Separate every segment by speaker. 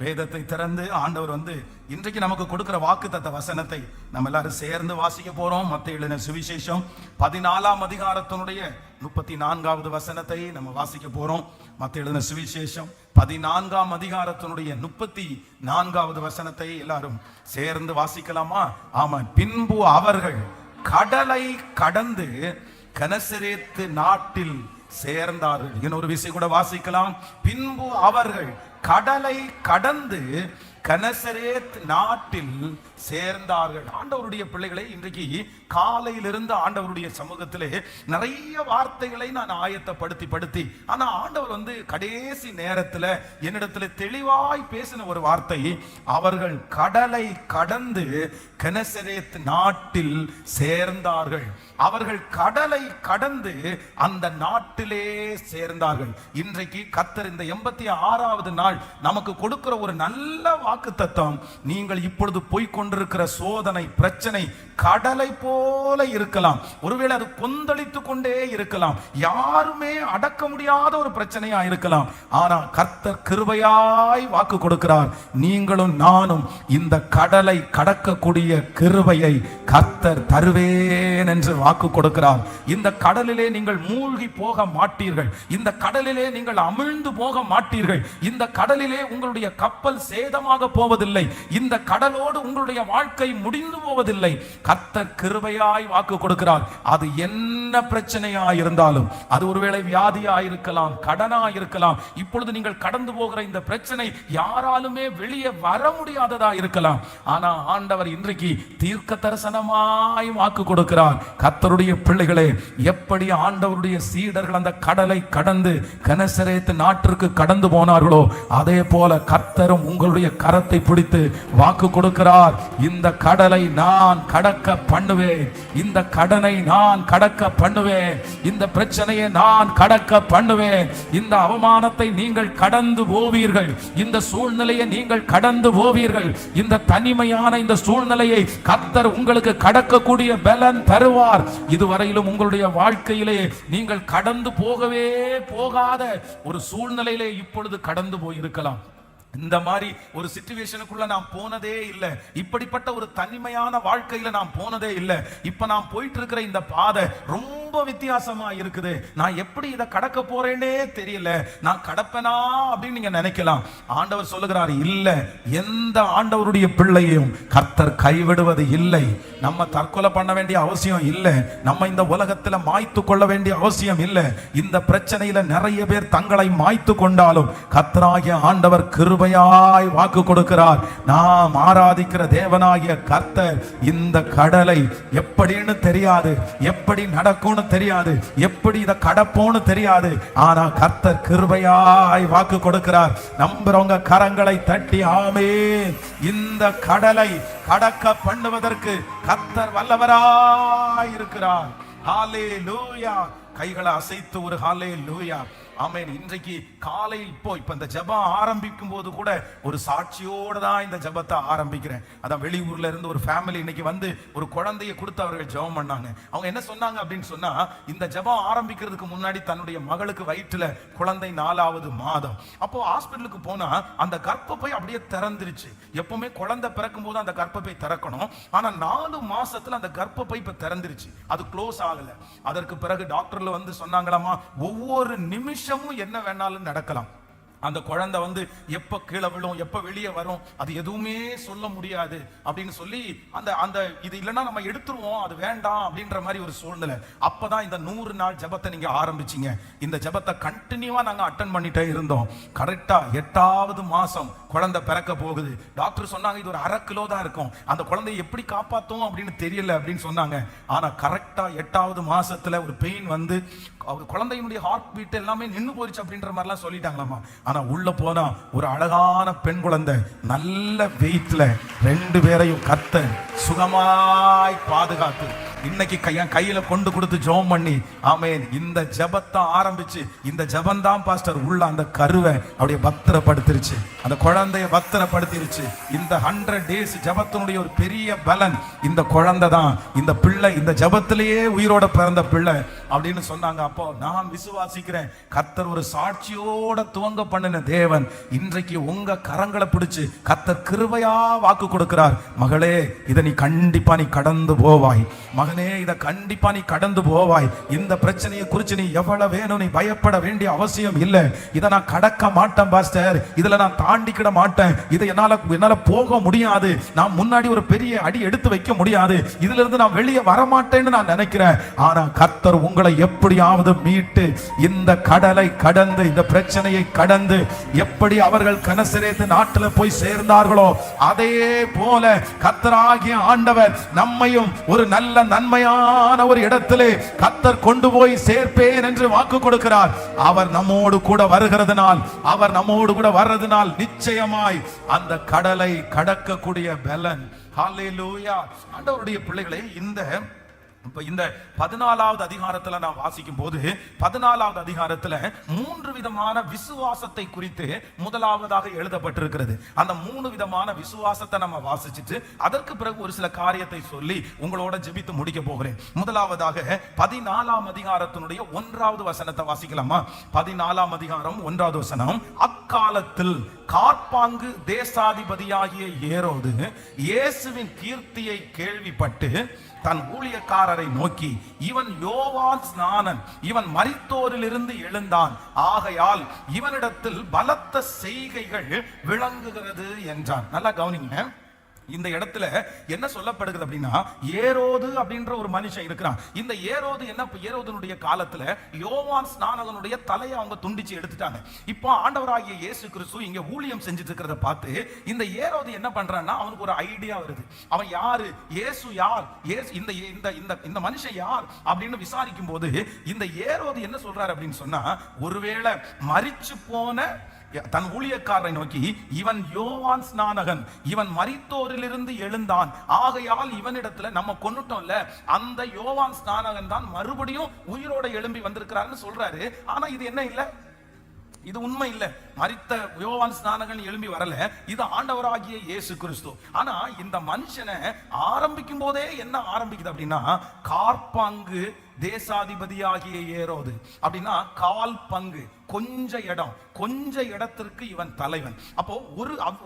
Speaker 1: வேதத்தை திறந்து ஆண்டவர் இன்றைக்கு நமக்கு கொடுக்கிற வாக்குத்தத்த வசனத்தை நம்ம எல்லாரும் சேர்ந்து வாசிக்க போறோம். மத்தேயு எழுதின சுவிசேஷம் 14ஆம் அதிகாரத்தினுடைய 34வது வசனத்தை நம்ம வாசிக்க போறோம். மத்தேயு எழுதின சுவிசேஷம் 14ஆம் அதிகாரத்தினுடைய 34வது வசனத்தை எல்லாரும் சேர்ந்து வாசிக்கலாமா? ஆமா. பின்பு அவர்கள் கடலை கடந்து கனசரேத்து நாட்டில் சேர்ந்தார்கள். இன்னொரு விஷயம் கூட வாசிக்கலாம். பின்பு அவர்கள் கடலை கடந்து கனசரேத் நாட்டில் சேர்ந்தார்கள். ஆண்டவருடைய பிள்ளைகளை, இன்றைக்கு காலையிலிருந்து ஆண்டவருடைய சமூகத்திலே நிறைய வார்த்தைகளை நான் ஆயத்தப்படுத்தி ஆனா ஆண்டவர் கடைசி நேரத்தில் என்னிடத்துல தெளிவாய் பேசின ஒரு வார்த்தை, அவர்கள் கடலை கடந்து கனசரேத் நாட்டில் சேர்ந்தார்கள். அவர்கள் கடலை கடந்து அந்த நாட்டிலே சேர்ந்தார்கள். இன்றைக்கு கர்த்தர் இந்த 86வது நாள் நமக்கு கொடுக்கிற ஒரு நல்ல வாக்குத்தத்தம், நீங்கள் இப்பொழுது போய்கொண்டிருக்கிற சோதனை பிரச்சனை கடலை போல இருக்கலாம். ஒருவேளை அது கொந்தளித்து கொண்டே இருக்கலாம். யாருமே அடக்க முடியாத ஒரு பிரச்சனையா இருக்கலாம். ஆனா கர்த்தர் கிருபையாய் வாக்கு கொடுக்கிறார், நீங்களும் நானும் இந்த கடலை கடக்கக்கூடிய கிருபையை கர்த்தர் தருவேன் என்று வாக்கு கொடுக்கிறார். இந்த கடலிலே நீங்கள் மூழ்கி போக மாட்டீர்கள். இந்த கடலிலே நீங்கள் அமிழ்ந்து போக மாட்டீர்கள். இந்த கடலிலே உங்களுடைய கப்பல் சேதமாக போவதில்லை. இந்த கடலோடு உங்களுடைய வாழ்க்கை முடிந்து போவதில்லை. கர்த்தர் கிருபையாய் வாக்கு கொடுக்கிறார். அது என்ன பிரச்சனையா இருந்தாலும், அது ஒருவேளை வியாதியா இருக்கலாம், கடனா இருக்கலாம், இப்பொழுது நீங்கள் கடந்து போகிற இந்த பிரச்சனை யாராலுமே வெளியே வர முடியாததா இருக்கலாம். ஆனா ஆண்டவர் இன்றைக்கு தீர்க்க தரிசனமாய் வாக்கு கொடுக்கிறார். கர்த்தருடைய பிள்ளைகளே, எப்படி ஆண்டவருடைய சீடர்கள் அந்த கடலை கடந்து கனசரேத் நாட்டிற்கு கடந்து போனார்களோ, அதே போல கர்த்தரும் உங்களுடைய கரத்தை பிடித்து வாக்கு கொடுக்கிறார். இந்த கடலை நான் கடக்க பண்ணுவேன். இந்த கடனை நான் கடக்க பண்ணுவேன். இந்த பிரச்சனையை நான் கடக்க பண்ணுவேன். இந்த அவமானத்தை நீங்கள் கடந்து போவீர்கள். இந்த சூழ்நிலையை நீங்கள் கடந்து போவீர்கள். இந்த தனிமையான இந்த சூழ்நிலையை கர்த்தர் உங்களுக்கு கடக்கக்கூடிய பலன் தருவார். இதுவரையிலும் உங்களுடைய வாழ்க்கையிலே நீங்கள் கடந்து போகவே போகாத ஒரு சூழ்நிலையிலே இப்பொழுது கடந்து போயிருக்கலாம். இந்த மாதிரி ஒரு சிச்சுவேஷனுக்குள்ள நான் போனதே இல்லை. இப்படிப்பட்ட ஒரு தனிமையான வாழ்க்கையில நான் போனதே இல்லை. இப்ப நான் போயிட்டு இருக்கிற இந்த பாதை ரொம்ப வித்தியாசமா இருக்குது. நான் எப்படி இதை கடக்க போறேனே தெரியல. நான் கடப்பேனா அப்படின்னு நீங்க நினைக்கலாம். ஆண்டவர் சொல்லுகிறார், இல்ல, எந்த ஆண்டவருடைய பிள்ளையும் கர்த்தர் கைவிடுவது இல்லை. நம்ம தற்கொலை பண்ண வேண்டிய அவசியம் இல்லை. நம்ம இந்த உலகத்துல மாய்த்து கொள்ள வேண்டிய அவசியம் இல்லை. இந்த பிரச்சனையில நிறைய பேர் தங்களை மாய்த்து கொண்டாலும் கர்த்தராகிய ஆண்டவர் கிருபையாய் வாக்கு கொடுக்கிறார். நாம் ஆராதிக்கிற தேவனாகிய கர்த்தர் இந்த கடலை எப்படின்னு தெரியாது, எப்படி நடக்கும்னு தெரியாது, எப்படி இதை கடப்போன்னு தெரியாது. ஆனா கர்த்தர் கிருபையாய் வாக்கு கொடுக்கிறார். நம்புறவங்க கரங்களை தட்டி ஆமென். இந்த கடலை கடக்க பண்ணுவதற்கு கர்த்தர் வல்லவராய் இருக்கிறார். ஹல்லேலூயா. கைகளை அசைத்து ஒரு ஹல்லேலூயா. ஆமென். இன்றைக்கு காலை இப்போ இந்த ஜெபம் ஆரம்பிக்கும் போது கூட ஒரு சாட்சியோட தான் இந்த ஜெபத்தை ஆரம்பிக்கிறேன். அதான் வெளியூர்ல இருந்து ஒரு ஃபேமிலி இன்னைக்கு ஒரு குழந்தையை கொடுத்து அவர்கள் ஜெபம் பண்ணாங்க. அவங்க என்ன சொன்னாங்க அப்படின்னு சொன்னா, இந்த ஜெபம் ஆரம்பிக்கிறதுக்கு முன்னாடி தன்னுடைய மகளுக்கு வயிற்றுல குழந்தை 4வது மாதம். அப்போ ஹாஸ்பிட்டலுக்கு போனா அந்த கர்ப்பப்பை அப்படியே திறந்துருச்சு. எப்பவுமே குழந்தை பிறக்கும் போது அந்த கர்ப்பப்பை திறக்கணும். ஆனா 4 மாசத்துல அந்த கர்ப்பப்பை இப்ப திறந்துருச்சு. அது க்ளோஸ் ஆகல. அதற்கு பிறகு டாக்டர்ல சொன்னாங்களாமா, ஒவ்வொரு நிமிஷம் என்ன வேணாலும் நடக்கலாம். அந்த குழந்தை எப்ப கீழே விழும், எப்ப வெளியே வரும், அது எதுவுமே சொல்ல முடியாது அப்படின்னு சொல்லி அந்த இது இல்லைன்னா நம்ம எடுத்துருவோம், அது வேண்டாம் அப்படின்ற மாதிரி ஒரு சூழ்நிலை. அப்பதான் இந்த 100 நாள் ஜெபத்தை நீங்க ஆரம்பிச்சீங்க. இந்த ஜெபத்தை கண்டினியூவா நாங்க அட்டன் பண்ணிட்டே இருந்தோம். கரெக்டா 8வது மாசம் குழந்தை பிறக்க போகுது. டாக்டர் சொன்னாங்க, இது ஒரு 1/2 கிலோ தான் இருக்கும், அந்த குழந்தையை எப்படி காப்பாத்தும் அப்படின்னு தெரியல அப்படின்னு சொன்னாங்க. ஆனா கரெக்டா 8வது மாசத்துல ஒரு பெயின் குழந்தையினுடைய ஹார்ட் பீட் எல்லாமே நின்று போயிடுச்சு அப்படின்ற மாதிரிலாம் சொல்லிட்டாங்களாமா. ஆனா உள்ள போனா ஒரு அழகான பெண் குழந்தை, நல்ல வெயிட்ல 2 பேரையும் கர்த்தர் சுகமாய் பாதுகாத்து இன்னைக்கு கையில கொண்டு கொடுத்து ஜெபம் பண்ணி ஆமென் இந்த ஜெபத்தை ஆரம்பிச்சு இந்த ஜெபம் தான் பாஸ்டர் உள்ள அந்த கருவை அப்படியே பத்திரப்படுத்திருச்சு, அந்த குழந்தைய பத்திரப்படுத்திருச்சு. இந்த 100 days ஜெபத்தினுடைய ஒரு பெரிய பலன் இந்த குழந்தை தான், இந்த பிள்ளை இந்த ஜெபத்திலேயே உயிரோட பிறந்த பிள்ளை அப்படின்னு சொன்னாங்க. அப்போ நான் விசுவாசிக்கிறேன், கர்த்தர் ஒரு சாட்சியோட துவங்க பண்ணின தேவன் இன்றைக்கு உங்க கரங்களை பிடிச்சு கர்த்தர் கிருபையா வாக்கு கொடுக்கிறார். மகளே, இதை நீ கண்டிப்பா நீ கடந்து போவாய். மகனே, இதை கண்டிப்பா நீ கடந்து போவாய். இந்த பிரச்சனையை குறித்து நீ எவ்வளவு வேணும் நீ பயப்பட வேண்டிய அவசியம் இல்லை. இதை நான் கடக்க மாட்டேன் பாஸ்டர், இதுல நான் தாண்டிக்கிட மாட்டேன், இதை என்னால போக முடியாது, நான் முன்னாடி ஒரு பெரிய அடி எடுத்து வைக்க முடியாது, இதுல இருந்து நான் வெளியே வரமாட்டேன்னு நான் நினைக்கிறேன். ஆனா கர்த்தர் உங்களை எப்படியாவது மீட்டு இந்த கடலை கடந்து இந்த பிரச்சனையை கடந்து எப்படி அவர்கள் கனசரேத்து நாட்டில் போய் சேர்ந்தார்களோ அதே போல கர்த்தராகிய ஆண்டவர் நம்மையும் ஒரு நல்ல நன்மையான ஒரு இடத்திலே கர்த்தர் கொண்டு போய் சேர்ப்பேன் என்று வாக்கு கொடுக்கிறார். அவர் நம்மோடு கூட வர்றதுனால் நிச்சயமாய் அந்த கடலை கடக்கக்கூடிய பலன். ஹல்லேலூயா. ஆண்டவருடைய பிள்ளைகளே, இந்த 14வது அதிகாரத்துல நான் வாசிக்கும் போது 14வது அதிகாரத்துல 3 விதமான விசுவாசத்தை குறித்து முதலாவதாக எழுதப்பட்டிருக்கிறது. அந்த 3 விதமான விசுவாசத்தை நம்ம வாசிச்சுட்டு அதற்கு பிறகு ஒரு சில காரியத்தை சொல்லி உங்களோட ஜெபித்து முடிக்க போகிறேன். முதலாவதாக 14ஆம் அதிகாரத்தினுடைய 1வது வசனத்தை வாசிக்கலாமா? 14ஆம் அதிகாரம் 1வது வசனம். அக்காலத்தில் கார்பாங்கு தேசாதிபதியாகிய ஏரோது இயேசுவின் கீர்த்தியை கேள்விப்பட்டு தன் ஊழியக்காரரை நோக்கி, இவன் யோவான் ஸ்நானன், இவன் மரித்தோரிலிருந்து எழுந்தான், ஆகையால் இவனிடத்தில் பலத்த செய்கைகள் விளங்குகிறது என்றான். நல்லா கவனிங்க, இந்த இடத்துல என்ன சொல்லப்படுகிறது அப்படின்னா, ஏரோது அப்படின்ற ஒரு மனுஷன் இருக்கிறான். இந்த ஏரோது ஏரோதனுடைய காலத்துல யோவான் ஸ்நானகனுடைய தலையை அவங்க துண்டிச்சு எடுத்துட்டாங்க. இப்போ ஆண்டவராகிய இயேசு கிறிஸ்து இங்க ஊழியம் செஞ்சுட்டு இருக்கிறத பார்த்து இந்த ஏரோது என்ன பண்றான்னா, அவனுக்கு ஒரு ஐடியா வருது. அவன் யாரு, இயேசு யார், இந்த மனுஷன் யார் அப்படின்னு விசாரிக்கும் போது இந்த ஏரோது என்ன சொல்றாரு அப்படின்னு சொன்னா, ஒருவேளை மரிச்சு போன தன் ஊழியக்காரரை நோக்கி, இவன் யோவான் ஸ்நானகன், இவன் மரித்தோரிலிருந்து எழுந்தான், ஆகையால் இவனிடத்துல நம்ம கொன்னுட்டோம்ல அந்த யோவான் ஸ்நானகன் தான் மறுபடியும் உயிரோட எழும்பி வந்திருக்கிறான்னு சொல்றாரு. ஆனா இது என்ன இல்ல, இது உண்மை இல்ல. மரித்த யோவான் ஸ்நானகன் எழும்பி வரல, இது ஆண்டவராகிய இயேசு கிறிஸ்து. ஆனா இந்த மனுஷனை ஆரம்பிக்கும் போதே என்ன ஆரம்பிக்குது அப்படின்னா, கார்பாங்கு தேசாதிபதியாகிய ஏரோது அப்படின்னா கால் பங்கு, கொஞ்ச இடத்திற்கு இவன் தலைவன். அப்போ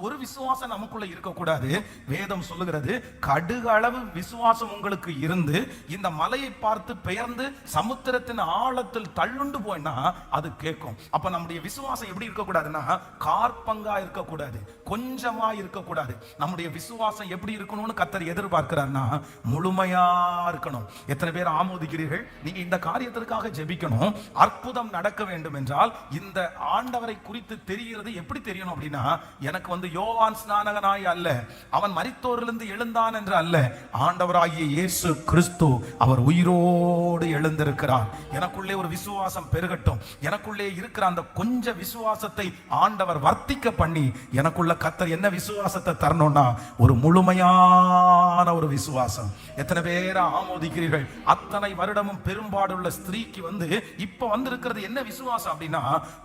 Speaker 1: ஒரு விசுவாசம் நமக்குள்ள இருக்கக்கூடாது. வேதம் சொல்லுகிறது, கடுகளவு விசுவாசம் உங்களுக்கு இருந்து இந்த மலையை பார்த்து பெயர்ந்து சமுத்திரத்தின் ஆழத்தில் தள்ளுண்டு போயினா அது கேட்கும். அப்ப நம்முடைய விசுவாசம் எப்படி இருக்கக்கூடாதுன்னா, கார்பங்கா இருக்கக்கூடாது, கொஞ்சமா இருக்கக்கூடாது. நம்முடைய விசுவாசம் எப்படி இருக்கணும்னு கர்த்தர் எதிர்பார்க்கிறார்னா, முழுமையா இருக்கணும். எத்தனை பேர் ஆமோதிக்கிறீர்கள்? நீங்க இந்த காரியத்திற்காக ஜெபிக்கணும். அற்புதம் நடக்க வேண்டும் என்றால் இந்த ஆண்டவரை குறித்து தெரிகிறது எப்படி தெரியணும் அப்படின்னா, எனக்கு யோவான் ஸ்நானகனாய் அல்ல, அவன் மரித்தோரிலிருந்து எழுந்தான் என்று அல்ல, ஆண்டவராகிய இயேசு கிறிஸ்து அவர் உயிரோடு எழுந்திருக்கிறார். எனக்குள்ளே ஒரு விசுவாசம் பெருகட்டும். எனக்குள்ளே இருக்கிற அந்த கொஞ்ச விசுவாசத்தை ஆண்டவர் வர்த்திக்க பண்ணி எனக்குள்ள கர்த்தர் என்ன விசுவாசத்தை தரணும்னா, ஒரு முழுமையான ஒரு விசுவாசம். எத்தனை பேர் ஆமோதிக்கிறீர்கள்? அத்தனை வருடமும் பெரும்பாடுள்ள ஸ்திரீக்கு இப்ப வந்திருக்கிறது என்ன விசுவாசம் அப்படின்னா,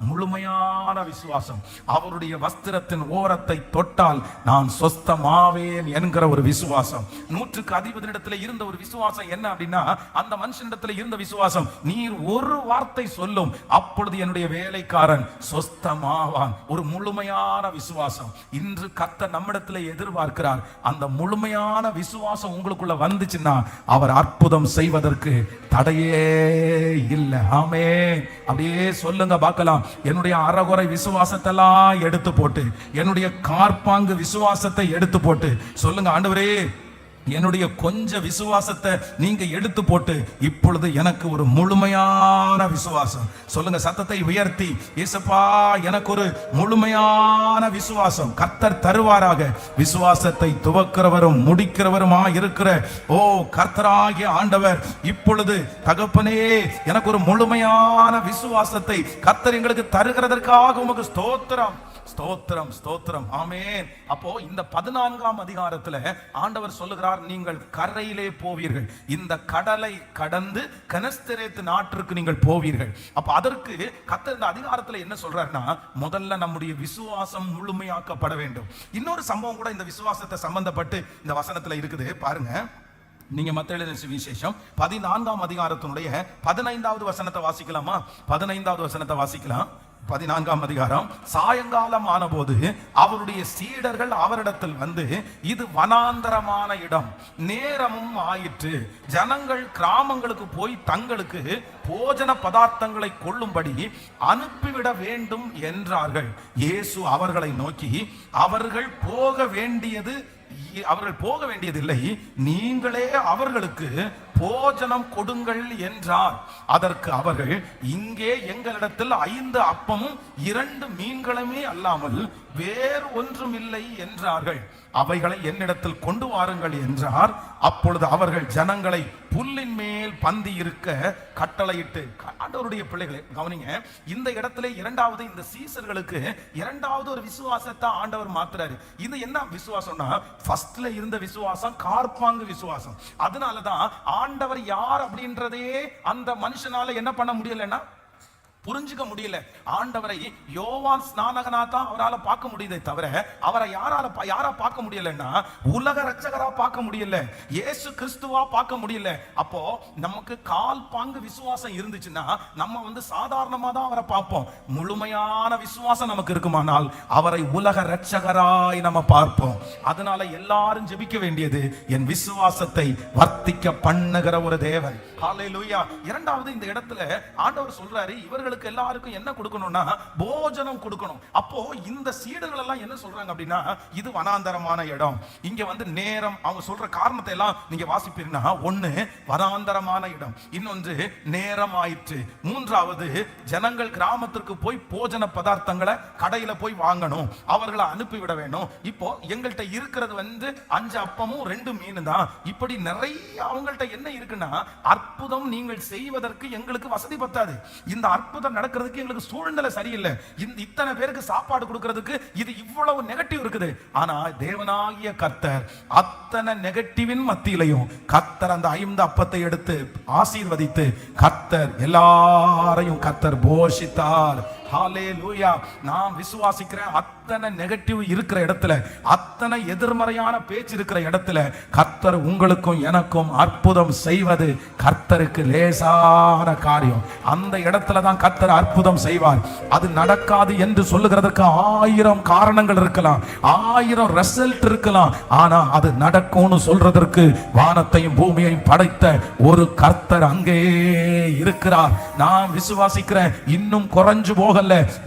Speaker 1: முழுமையான விசுவாசம். அவருடைய வஸ்திரத்தின் ஓரத்தை தொட்டால் நான் சொஸ்தமாவேன் என்கிற ஒரு விசுவாசம். 100க்கு அதிபதியிடத்தில் இருந்த ஒரு விசுவாசம் என்ன அப்படின்னா, அந்த மனுஷனிடத்தில் இருந்த விசுவாசம், நீர் ஒரு வார்த்தை சொல்லும் அப்பொழுது என்னுடைய வேலைக்காரன் சொஸ்தமாவான். ஒரு முழுமையான விசுவாசம் இன்று கர்த்தர் நம்மிடத்தில் எதிர்பார்க்கிறார். அந்த முழுமையான விசுவாசம் உங்களுக்குள்ள வந்துச்சுன்னா அவர் அற்புதம் செய்வதற்கு தடையே இல்லை. ஆமென். அப்படியே சொல்லுங்க பார்க்கலாம். என்னுடைய அறகுறை விசுவாசத்தெல்லாம் எடுத்து போட்டு, என்னுடைய கார்பாங்கு விசுவாசத்தை எடுத்து போட்டு சொல்லுங்க, ஆண்டவரே என்னுடைய கொஞ்ச விசுவாசத்தை நீங்க எடுத்து போட்டு இப்பொழுது எனக்கு ஒரு முழுமையான விசுவாசம். சொல்லுங்க சத்தத்தை உயர்த்தி, இயேசுப்பா எனக்கு ஒரு முழுமையான விசுவாசம் கர்த்தர் தருவாராக. விசுவாசத்தை துவக்கிறவரும் முடிக்கிறவருமா இருக்கிற கர்த்தராகிய ஆண்டவர் இப்பொழுது தகப்பனே எனக்கு ஒரு முழுமையான விசுவாசத்தை கர்த்தர் எங்களுக்கு தருகிறதற்காக உமக்கு ஸ்தோத்திரம், ஸ்தோத்திரம், ஸ்தோத்திரம். ஆமென். அப்போ இந்த 14ஆம் அதிகாரத்துல ஆண்டவர் சொல்லுகிறார், சொல்றார், நீங்கள் கரையிலே போவீர்கள், இந்த கடலை கடந்து கெனஸ்தரேத்து நாட்டிற்கு நீங்கள் போவீர்கள். அப்ப அதற்கு கர்த்தர் இந்த அதிகாரத்துல என்ன சொல்றாருன்னா, முதல்ல நம்முடைய விசுவாசம் முழுமையாக்கப்பட வேண்டும். இன்னொரு சம்பவம் கூட இந்த விசுவாசத்தை சம்பந்தப்பட்டு இந்த வசனத்துல இருக்குது பாருங்க. நீங்க மத்தேயு எழுதின சுவிசேஷம் 14ஆம் அதிகாரத்தினுடைய 15வது வசனத்தை வாசிக்கலாமா? 15வது வசனத்தை வாசிக்கலாம். 14ஆம் அதிகாரம். சாயங்காலம் ஆனபோது அவருடைய சீடர்கள் அவரிடத்தில் வந்து, இது வனாந்தரமான இடம், நேரமும் ஆயிற்று, ஜனங்கள் கிராமங்களுக்கு போய் தங்களுக்கு போஜன பதார்த்தங்களை கொள்ளும்படி அனுப்பிவிட வேண்டும் என்றார்கள். இயேசு அவர்களை நோக்கி, அவர்கள் போக வேண்டியதில்லை, நீங்களே அவர்களுக்கு போஜனம் கொடுங்கள் என்றார். அதற்கு அவர்கள், இங்கே எங்களிடத்தில் 5 அப்பமும் 2 மீன்களுமே அல்லாமல் வேறு ஒன்றும் இல்லை என்றார்கள். அவைகளை என்னிடத்தில் கொண்டு வாருங்கள் என்றார். அப்பொழுது அவர்கள் ஜனங்களை புல்லின் மேல் பந்தி இருக்க கட்டளையிட்டு, ஆண்டவருடைய பிள்ளைகளை கவனிங்க, இந்த இடத்துல இரண்டாவது இந்த சீசர்களுக்கு இரண்டாவது ஒரு விசுவாசத்தை ஆண்டவர் மாத்துறாரு. இது என்ன விசுவாசம்னா, ஃபர்ஸ்ட்ல இருந்த விசுவாசம் கார்பாங்கு விசுவாசம். அதனாலதான் ஆண்டவர் யார் அப்படின்றதே அந்த மனுஷனால என்ன பண்ண முடியலன்னா புரிஞ்சுக்க முடியல. ஆண்டவரை யோவான் ஸ்நானகனா தான் அவரால் பார்க்க முடியுதே தவிர அவரை யாரா பார்க்க முடியலன்னா உலக ரட்சகரா பார்க்க முடியல, இயேசு கிறிஸ்துவா பார்க்க முடியல. அப்போ நமக்கு கால் பாங்கு விசுவாசம் இருந்துச்சுன்னா நம்ம சாதாரணமா தான் அவரை பார்ப்போம். முழுமையான விசுவாசம் நமக்கு இருக்குமானால் அவரை உலக ரட்சகராய் நம்ம பார்ப்போம். அதனால எல்லாரும் ஜெபிக்க வேண்டியது, என் விசுவாசத்தை வர்த்திக்க பண்ணுகிற ஒரு தேவன். ஹல்லேலூயா. இரண்டாவது இந்த இடத்துல ஆண்டவர் சொல்றாரு, இவர்களுக்கு எல்லாருக்கும் என்ன கொடுக்கணும்னா போஜனம் கொடுக்கணும். அப்போ இந்த சீடர்கள் எல்லாம் என்ன சொல்றாங்க அப்படின்னா, இது வனாந்தரமான இடம், இங்க நேரம், அவங்க சொல்ற காரணத்தை எல்லாம் நீங்க வாசிப்பீங்கன்னா, ஒண்ணு வனாந்தரமான இடம், இன்னொன்று நேரம் ஆயிற்று, மூன்றாவது ஜனங்கள் கிராமத்திற்கு போய் போஜன பதார்த்தங்களை கடையில போய் வாங்கணும், அவர்களை அனுப்பிவிட வேணும். இப்போ எங்கள்கிட்ட இருக்கிறது 5 அப்பமும் 2 மீன் தான். இப்படி நிறைய அவங்கள்ட்ட என்ன இருக்குன்னா, அற்புதம் நீங்கள் செய்வதற்கு எங்களுக்கு வசதி பத்தாது, இந்த அற்புதம் நடக்கிறதுக்கு எங்களுக்கு சூழ்நிலை சரியில்லை, இத்தனை பேருக்கு சாப்பாடு கொடுக்கிறதுக்கு இது இவ்வளவு நெகட்டிவ் இருக்குது. ஆனா தேவனாகிய கர்த்தர் அத்தனை நெகட்டிவின் மத்தியிலையும் கர்த்தர் அந்த 5 அப்பத்தை எடுத்து ஆசீர்வதித்து கர்த்தர் எல்லாரையும் கர்த்தர் போஷித்தார். ஹல்லேலூயா. நான் விசுவாசிக்கிறேன், அத்தனை நெகட்டிவ் இருக்கிற இடத்துல, அத்தனை எதிர்மறையான பேச்சு இருக்கிற இடத்துல கர்த்தர் உங்களுக்கும் எனக்கும் அற்புதம் செய்வது கர்த்தருக்கு லேசான காரியம். அந்த இடத்துல தான் கர்த்தர் அற்புதம் செய்வார். அது நடக்காது என்று சொல்லுகிறதுக்கு 1000 காரணங்கள் இருக்கலாம், 1000 ரிசல்ட் இருக்கலாம். ஆனா அது நடக்கும்னு சொல்றதற்கு வானத்தையும் பூமியையும் படைத்த ஒரு கர்த்தர் அங்கே இருக்கிறார். நான் விசுவாசிக்கிறேன், இன்னும் குறைஞ்சு போகல.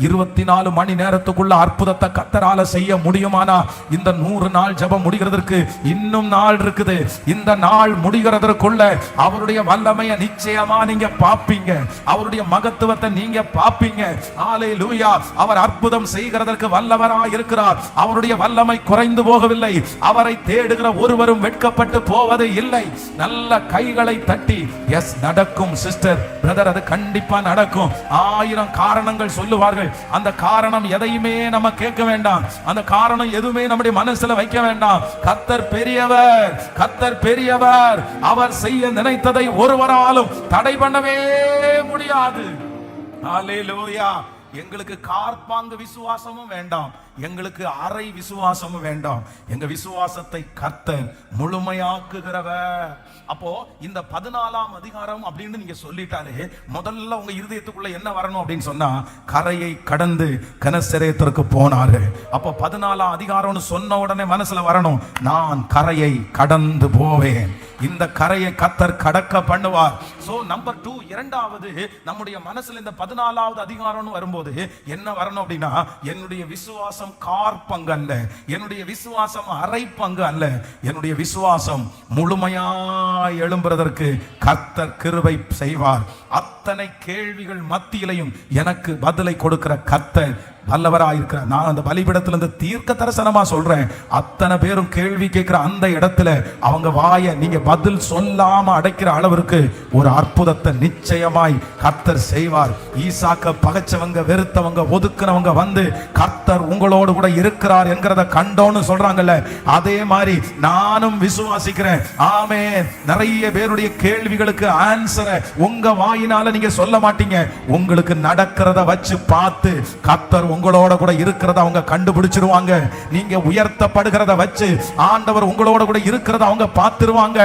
Speaker 1: 24 மணி நேரத்துக்குள்ள அற்புதத்தை கர்த்தரால செய்ய முடியுமானா, இந்த 100 நாள் ஜெபம் முடிகிறதற்கு இன்னும் நாள் இருக்குது. இந்த நாள் முடிகிறதற்குள்ள அவருடைய வல்லமையை நிச்சயமா நீங்க பாப்பீங்க, அவருடைய மகத்துவத்தை நீங்க பாப்பீங்க. ஹல்லேலூயா. அவர் அற்புதம் செய்கிறதற்கு வல்லவராய் இருக்கிறார். அவருடைய வல்லமை குறைந்து போகவில்லை. அவரை தேடுகிற ஒருவரும் வெட்கப்பட்டு போவது இல்லை. நல்ல கைகளை தட்டி எஸ் நடக்கும் சிஸ்டர், பிரதர், அது கண்டிப்பா நடக்கும். 1000 காரணங்கள் சொல்லுவார்கள். அந்த காரணம் எதையுமே நம்ம கேட்க வேண்டாம், அந்த காரணம் எதுவுமே நம்முடைய மனசுல வைக்க வேண்டாம். கர்த்தர் பெரியவர், கர்த்தர் பெரியவர். அவர் செய்ய நினைத்ததை ஒருவராலும் தடை பண்ணவே முடியாது. ஹல்லேலூயா. எங்களுக்கு கார்பாங்கு விசுவாசமும் வேண்டாம், எங்களுக்கு அரை விசுவாசமும் வேண்டாம். எங்க விசுவாசத்தை கர்த்தர் முழுமையாக்குகிறவர். அப்போ இந்த 14ஆம் அதிகாரம் அப்படின்னு நீங்க சொல்லிட்டாலே முதல்ல உங்க இருதயத்துக்குள்ள என்ன வரணும் அப்படின்னு சொன்னா, கரையை கடந்து கெனசரேத்திற்கு போனார்கள். அப்போ 14ஆம் அதிகாரம்னு சொன்ன உடனே மனசுல வரணும், நான் கரையை கடந்து போவேன். இந்த கரையை கர்த்தர் கடக்க பண்ணுவார். சோ நம்பர் 2, இரண்டாவது நம்முடைய மனசுல இந்த 14ஆவது அதிகாரம்னு வரும்போது என்ன வரணும் அப்படின்னா, என்னுடைய விசுவாசம் கார் பங்கு அல்ல, என்னுடைய விசுவாசம் அரை பங்கு அல்ல, என்னுடைய விசுவாசம் முழுமையாய் எழும்புவதற்கு கர்த்தர் கிருபை செய்வார். அத்தனை கேள்விகள் மத்தியிலையும் எனக்கு பதிலை கொடுக்கிற கர்த்தர் வல்லவராயிருக்கிறார். நான் அந்த பலிபீடத்துல இருந்து தீர்க்க தரிசனமா சொல்றேன், அத்தனை பேரும் கேள்வி கேட்கிற அந்த இடத்துல அவங்க வாயை நீங்க பதில் சொல்லாம அடைக்கிற அளவிற்கு ஒரு அற்புதத்தை நிச்சயமாய் கர்த்தர் செய்வார். ஈசாக்க பகைச்சவங்க, வெறுத்தவங்க, ஒதுக்குனவங்க வந்து கர்த்தர் உங்களோடு கூட இருக்கிறார் என்கிறத கண்டோன்னு சொல்றாங்கல்ல, அதே மாதிரி நானும் விசுவாசிக்கிறேன். ஆமென். நிறைய பேருடைய கேள்விகளுக்கு ஆன்சரை உங்க வாயினால நீங்க சொல்ல மாட்டீங்க, உங்களுக்கு நடக்கிறத வச்சு பார்த்து கர்த்தர் உங்களோட கூட இருக்கிறத அவங்க கண்டுபிடிச்சிருவாங்க. நீங்க உயர்த்தப்படுகிறத வச்சு ஆண்டவர் உங்களோட கூட இருக்கிறத அவங்க பார்த்துருவாங்க.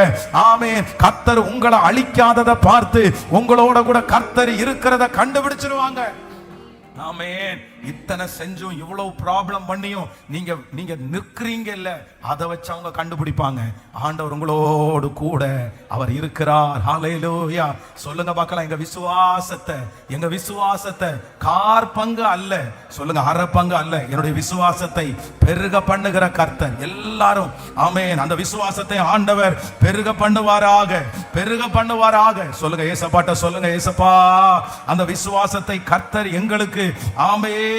Speaker 1: ஆமென். கர்த்தர் உங்களை அழிக்காததை பார்த்து உங்களோட கூட கர்த்தர் இருக்கிறத கண்டுபிடிச்சிருவாங்க. ஆமென். இத்தனை செஞ்சும் இவ்வளவு ப்ராப்ளம் பண்ணியும் நீங்க நிற்கிறீங்க இல்ல, அதை வச்சு அவங்க கண்டுபிடிப்பாங்க ஆண்டவர் உங்களோடு கூட அவர் இருக்கிறார். ஹல்லேலூயா. சொல்லுங்க பார்க்கலாம், எங்க விசுவாசத்தை கார் பங்கு அல்ல, சொல்லுங்க அரை பங்கு அல்ல, என்னுடைய விசுவாசத்தை பெருக பண்ணுகிற கர்த்தர். எல்லாரும் ஆமென். அந்த விசுவாசத்தை ஆண்டவர் பெருக பண்ணுவாராக, பெருக பண்ணுவாராக. சொல்லுங்க ஏசப்பாட்ட, சொல்லுங்க ஏசப்பா, அந்த விசுவாசத்தை கர்த்தர் எங்களுக்கு ஆமென்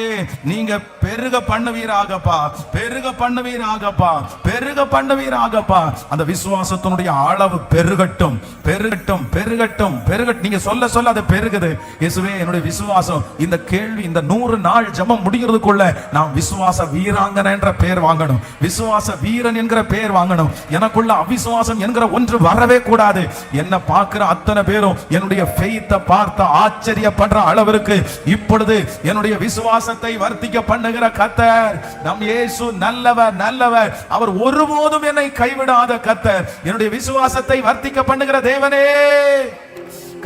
Speaker 1: நீங்க பெருக பண்ணுவீராகப்பா, பெருக பண்ணுவீராகப்பா, பெருக பண்ணுவீராகப்பா. அந்த விசுவாசத்தினுடைய அளவு பெருகட்டும், பெருகட்டும், பெருகட்டும், பெருகட்டும். நீங்க சொல்ல சொல்ல அது பெருகுது. இயேசுவே என்னுடைய விசுவாசம், இந்த கேள்வி இந்த 100 நாள் ஜெபம் முடிகிறதுக்குள்ள நான் விசுவாச வீராங்கனை என்ற பெயர் வாங்கணும், விசுவாச வீரன் என்கிற பெயர் வாங்கணும். எனக்குள்ள அவிசுவாசம் என்கிற ஒன்று வரவே கூடாது. என்ன பார்க்கிற அத்தனை பேரும் என்னுடைய ஃபெய்த்தை பார்த்து ஆச்சரியப்படுற அளவிற்கு இப்பொழுது என்னுடைய விசுவாசத்தை வர்த்திக்க பண்ணுகிற கர்த்தர் நம் இயேசு நல்லவர், நல்லவர். அவர் ஒருபோதும் என்னை கைவிடாத கர்த்தர். என்னுடைய விசுவாசத்தை வர்த்திக்க பண்ணுகிற தேவனே,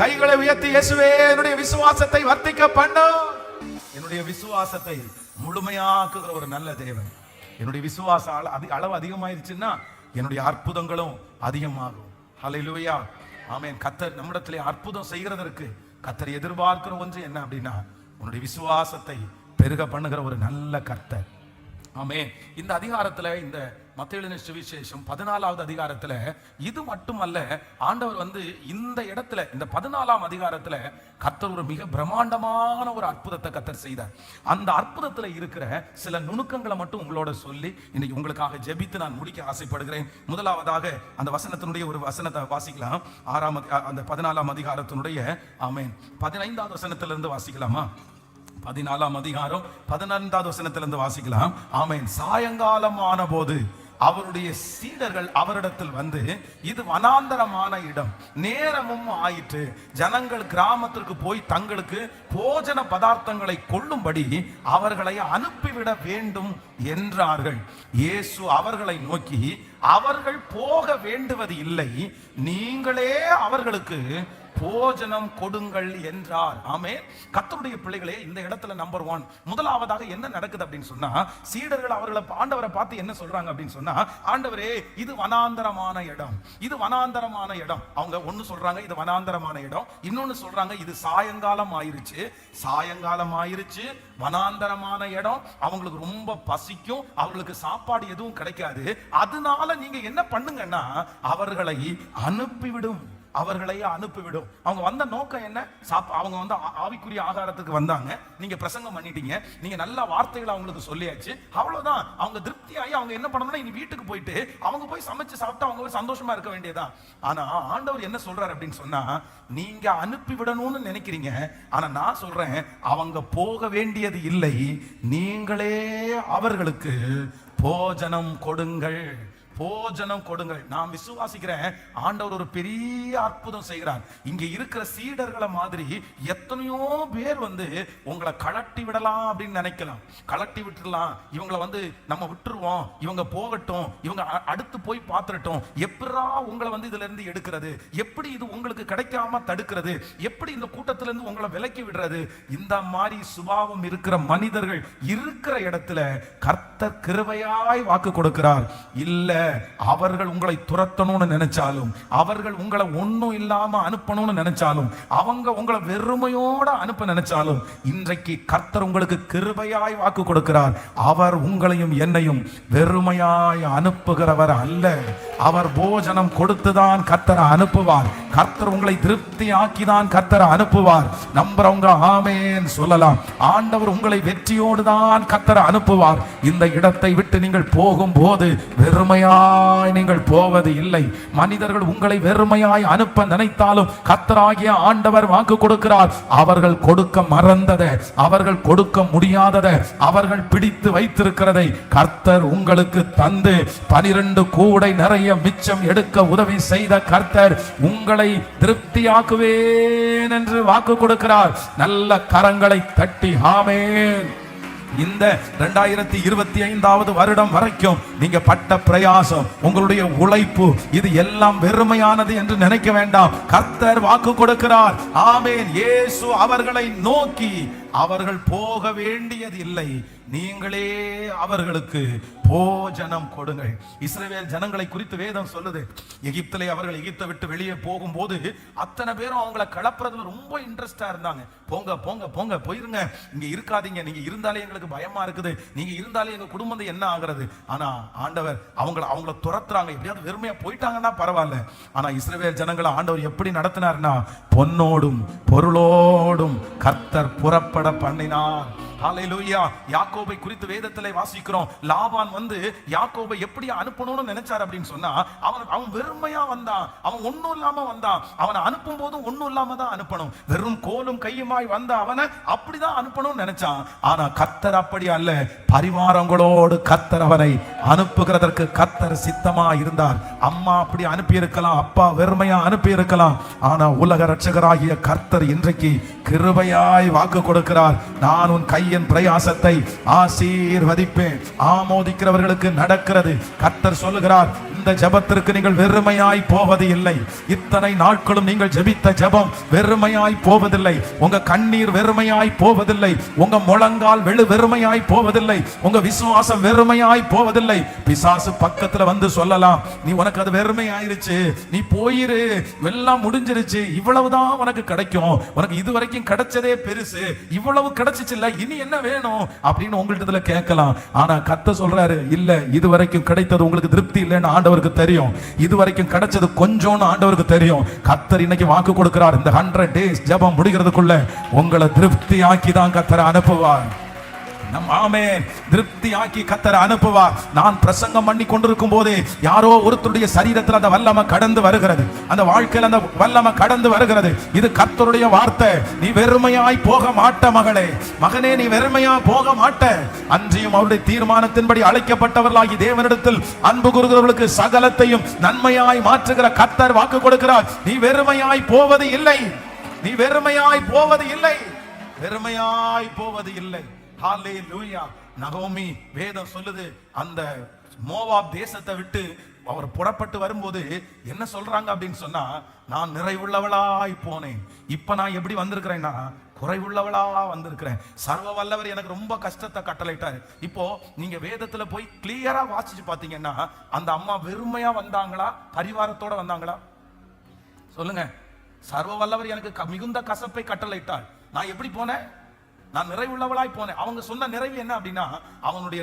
Speaker 1: கைகளை உயர்த்தி இயேசுவே என்னுடைய விசுவாசத்தை வர்த்திக்க பண்ணும். என்னுடைய விசுவாசத்தை முழுமையாக்குகிற ஒரு நல்ல தேவன். என்னுடைய விசுவாச அளவு அதிகமாயிருச்சுன்னா என்னுடைய அற்புதங்களும் அதிகமாகும். ஹல்லேலூயா. ஆமென். கர்த்தர் நம்மிடத்திலே அற்புதம் செய்கிறதற்கு கர்த்தர் எதிர்பார்க்கிற ஒன்று என்ன அப்படின்னா, உன்னுடைய விசுவாசத்தை பெருக பண்ணுகிற ஒரு நல்ல கர்த்தர். ஆமென். இந்த அதிகாரத்துல, இந்த மத்தேயு எழுதின சுவிசேஷம் 14வது அதிகாரத்துல இது மட்டுமல்ல, ஆண்டவர் வந்து இந்த இடத்துல இந்த 14ஆம் அதிகாரத்துல கர்த்தர் ஒரு மிக பிரம்மாண்டமான ஒரு அற்புதத்தை கர்த்தர் செய்தார். அந்த அற்புதத்துல இருக்கிற சில நுணுக்கங்களை மட்டும் உங்களோட சொல்லி இன்னைக்கு உங்களுக்காக ஜெபித்து நான் முடிக்க ஆசைப்படுகிறேன். முதலாவதாக அந்த வசனத்தினுடைய ஒரு வசனத்தை வாசிக்கலாம். அந்த 14ஆம் அதிகாரத்தினுடைய ஆமென் 15வது வசனத்திலிருந்து வாசிக்கலாமா? 14ஆம் அதிகாரம் 15வது வசனத்திலிருந்து வாசிக்கலாம். ஆமென். சாயங்காலம் ஆன போது அவருடைய சீடர்கள் அவரிடத்தில் வந்து, இது வனாந்தரமான இடம், நேரமும் ஆயிற்று, ஜனங்கள் கிராமத்திற்கு போய் தங்களுக்கு போஜன பதார்த்தங்களை கொள்ளும்படி அவர்களை அனுப்பிவிட வேண்டும் என்றார்கள். இயேசு அவர்களை நோக்கி, அவர்கள் போக வேண்டுவது இல்லை, நீங்களே அவர்களுக்கு போஜனம் கொடுங்கள் என்றார். ஆமென். கர்த்தருடைய பிள்ளைகளே, இந்த இடத்துல நம்பர் 1 முதலாவதாக என்ன நடக்குது அப்படின்னு சொன்னா, சீடர்கள் ஆண்டவரை பார்த்து என்ன சொல்றாங்க அப்படின்னு சொன்னா, ஆண்டவரே இது வனாந்தரமான இடம், இது வனாந்தரமான இடம். அவங்க ஒன்னு சொல்றாங்க இது வனாந்தரமான இடம், இன்னொன்னு சொல்றாங்க இது சாயங்காலம் ஆயிருச்சு, சாயங்காலம் ஆயிருச்சு, வனாந்தரமான இடம், அவங்களுக்கு ரொம்ப பசிக்கும், அவங்களுக்கு சாப்பாடு எதுவும் கிடைக்காது, அதனால நீங்க என்ன பண்ணுங்கன்னா அவர்களை அனுப்பிவிடும், அவர்களை அனுப்பிவிடும். அவங்க வந்த நோக்கம் என்ன? அவங்க வந்து ஆவிக்குரிய ஆகாரத்துக்கு வந்தாங்க. நீங்க பிரசங்கம் பண்ணிட்டீங்க, நீங்க நல்ல வார்த்தைகளை அவங்களுக்கு சொல்லியாச்சு, அவ்வளவுதான். அவங்க திருப்தியாகி அவங்க என்ன பண்ணணும்னா இனி வீட்டுக்கு போயிட்டு அவங்க போய் சமைச்சு சாப்பிட்டு அவங்க சந்தோஷமா இருக்க வேண்டியதான். ஆனா ஆண்டவர் என்ன சொல்றாரு அப்படின்னு சொன்னா, நீங்க அனுப்பி விடணும்னு நினைக்கிறீங்க, ஆனா நான் சொல்றேன் அவங்க போக வேண்டியது இல்லை, நீங்களே அவர்களுக்கு போஜனம் கொடுங்கள், போஜனம் கொடுங்கள். நான் விசுவாசிக்கிறேன் ஆண்டவர் ஒரு பெரிய அற்புதம் செய்கிறார். இங்க இருக்கிற சீடர்களை மாதிரி எத்தனையோ பேர் வந்து உங்களை கலட்டி விடலாம் அப்படின்னு நினைக்கலாம், கலட்டி விட்டுடலாம், இவங்களை வந்து நம்ம விட்டுருவோம், இவங்க போகட்டும், இவங்க அடுத்து போய் பார்த்துட்டோம், எப்படா உங்களை வந்து இதுல இருந்து எடுக்கிறது, எப்படி இது உங்களுக்கு கிடைக்காம தடுக்கிறது, எப்படி இந்த கூட்டத்தில இருந்து உங்களை விலக்கி விடுறது, இந்த மாதிரி சுபாவம் இருக்கிற மனிதர்கள் இருக்கிற இடத்துல கர்த்தர் கிருபையாய் வாக்கு கொடுக்கிறார். இல்ல அவர்கள் உங்களை துரத்தணும்னு நினைச்சாலும், அவர்கள் உங்களை ஒன்னும் இல்லாம அனுப்பணும்னு நினைச்சாலும், அவங்க உங்களை வெறுமையோட அனுப்ப நினைச்சாலும், இன்றைக்கு கர்த்தர் உங்களுக்கு கிருபையாய் வாக்கு கொடுக்கிறார். அவர் உங்களையும் என்னையும் வெறுமையாய் அனுப்புகிறவர் அல்ல, அவர் போஜனம் கொடுத்துதான் கர்த்தரை அனுப்புவார். கர்த்தர் உங்களை திருப்தி ஆக்கிதான் கர்த்தர் அனுப்புவார். நம்புறவங்க ஆமென் சொல்லலாம். ஆண்டவர் உங்களை வெற்றியோடு தான் கர்த்தர் அனுப்புவார். இந்த இடத்தை விட்டு நீங்கள் போகும்போது வெறுமையாய் நீங்கள் போவது இல்லை. மனிதர்கள் உங்களை வெறுமையாய் அனுப்ப நினைத்தாலும் கர்த்தராகிய ஆண்டவர் வாக்கு கொடுக்கிறார். அவர்கள் கொடுக்க மறந்ததை, அவர்கள் கொடுக்க முடியாததை, அவர்கள் பிடித்து வைத்திருக்கிறதை கர்த்தர் உங்களுக்கு தந்து 12 கூடை நிறைய மிச்சம் எடுக்க உதவி செய்த கர்த்தர் உங்களை திருப்தியாக்குவேன் என்று வாக்கு கொடுக்கிறார். நல்ல கரங்களை தட்டி ஆமென். இந்த 2025வது வருடம் வரைக்கும் நீங்க பட்ட பிரயாசம், உங்களுடைய உழைப்பு, இது எல்லாம் வெறுமையானது என்று நினைக்க வேண்டாம். கர்த்தர் வாக்கு கொடுக்கிறார். ஆமென். இயேசு அவர்களை நோக்கி அவர்கள் போக வேண்டியது இல்லை, நீங்களே அவர்களுக்கு போஜனம் கொடுங்கள். இஸ்ரவேல் ஜனங்களை குறித்து வேதம் சொல்லுது, எகிப்திலே அவர்கள் எகிப்தை விட்டு வெளியே போகும்போது அத்தனை பேரும் அவங்கள கலப்புறதுல ரொம்ப இன்ட்ரெஸ்டா இருந்தாங்க. போங்க போங்க போங்க, போயிருங்க, இங்க இருக்காதீங்க, நீங்க இருந்தாலே எங்களுக்கு பயமா இருக்குது, நீங்க இருந்தாலே எங்க குடும்பம் என்ன ஆகுறது. ஆனா ஆண்டவர் அவங்கள துரத்துறாங்க. எப்படியாவது வெறுமையா போயிட்டாங்கன்னா பரவாயில்ல. ஆனா இஸ்ரவேல் ஜனங்களை ஆண்டவர் எப்படி நடத்தினார்னா, பொன்னோடும் பொருளோடும் கர்த்தர் புறப்பட பண்ணினார். ஹல்லேலூயா. யாக்கோபை குறித்து வேதத்திலே வாசிக்கிறோம். லாபான் வந்து யாக்கோபை எப்படி அனுப்பணும்னு நினைச்சார் அப்படின்னு சொன்னா, அவன் வெறுமையா வந்தான், அவன் ஒண்ணும் இல்லாம வந்தான். அவனை அனுப்பும் போதும் ஒண்ணும் இல்லாம தான் அனுப்பணும். வெறும் கோலும் கையுமாய் வந்த அவனை அப்படிதான் அனுப்பணும்னு நினைச்சான். ஆனா கர்த்தர் அப்படி அல்ல, பரிவாரங்களோடு கர்த்தர் அவனை அனுப்புகிறதற்கு கர்த்தர் சித்தமா இருந்தார். அம்மா அப்படி அனுப்பி இருக்கலாம், அப்பா வெறுமையா அனுப்பி இருக்கலாம். ஆனா உலக ரட்சகராகிய கர்த்தர் இன்றைக்கு கிருபையாய் வாக்கு கொடுக்கிறார். நான் உன் கையின் பிரயாசத்தை ஆசீர்வதிப்பேன். ஆமோதிக்கிறவர்களுக்கு நடக்கிறது. கர்த்தர் சொல்லுகிறார், இந்த ஜெபத்திற்கு நீங்கள் வெறுமையாய் போவது இல்லை. இத்தனை நாட்களும் நீங்கள் ஜெபித்த ஜெபம் வெறுமையாய் போவதில்லை. உங்க கண்ணீர் வெறுமையாய் போவதில்லை. உங்க முழங்கால் வெறுமையாய் போவதில்லை. உங்க விசுவாசம் வெறுமையாய் போவதில்லை. பிசாசு பக்கத்துல வந்து சொல்லலாம், நீ உனக்கு அது வெறுமையாயிருச்சு, நீ போயிரு, எல்லாம் முடிஞ்சிருச்சு, இவ்வளவுதான் உனக்கு கிடைக்கும், உனக்கு இதுவரைக்கும் கிடைச்சதே பெருசு, இவ்வளவு கிடைச்சிச்சு இல்ல, இனி என்ன வேணும் அப்படின்னு உங்கள்கிட்ட கேட்கலாம். ஆனா கர்த்தர் சொல்றாரு, இல்ல, இதுவரைக்கும் கிடைத்தது உங்களுக்கு திருப்தி இல்லைன்னு ஆண்டவருக்கு தெரியும். இதுவரைக்கும் கிடைச்சது கொஞ்சம்னு ஆண்டவருக்கு தெரியும். கர்த்தர் இன்னைக்கு வாக்கு கொடுக்கிறார், இந்த 100 days ஜெபம் முடிகிறதுக்குள்ள உங்களை திருப்தி ஆக்கி தான் கர்த்தர் அனுப்புவார். ஆமென். திருப்தி ஆக்கி கர்த்தர் அனுப்புவார். நான் பிரசங்கம் பண்ணி கொண்டிருக்கும் போது யாரோ ஒருத்தருடைய சரீரத்தில் அந்த வல்லமை கடந்து வருகிறது, அந்த வாழ்க்கையில் அந்த வல்லமை கடந்து வருகிறது. இது கர்த்தருடைய வார்த்தை. நீ வெறுமையாய் போக மாட்ட மகளே, மகனே, நீ வெறுமையா போக மாட்ட. அன்றியும் அவருடைய தீர்மானத்தின்படி அழைக்கப்பட்டவர்களாகி தேவனிடத்தில் அன்பு கூறுகிறவர்களுக்கு சகலத்தையும் நன்மையாய் மாற்றுகிற கர்த்தர் வாக்கு கொடுக்கிறார். நீ வெறுமையாய் போவது இல்லை, நீ வெறுமையாய் போவது இல்லை, வெறுமையாய் போவது இல்லை. ஹல்லேலூயா. நகோமி வேதம் சொல்லுது, அந்த மோவாப் தேசத்தை விட்டு அவர் புறப்பட்டு வரும்போது என்ன சொல்றாங்க அப்படின்னு சொன்னா, நான் நிறைவுள்ளவளாய் போனேன், இப்ப நான் எப்படி வந்திருக்கிறேன்னா குறைவுள்ளவளா வந்திருக்கிறேன். சர்வ வல்லவர் எனக்கு ரொம்ப கஷ்டத்தை கட்டளையிட்டாரு. இப்போ நீங்க வேதத்துல போய் கிளியரா வாசிச்சு பாத்தீங்கன்னா, அந்த அம்மா வெறுமையா வந்தாங்களா, பரிவாரத்தோட வந்தாங்களா? சொல்லுங்க. சர்வ வல்லவர் எனக்கு மிகுந்த கசப்பை கட்டளையிட்டார். நான் எப்படி போனேன்? நான் நிறைவுள்ளவளாய் போனேன். அவங்க சொன்ன நிறைவு என்ன அப்படின்னா, அவங்களுடைய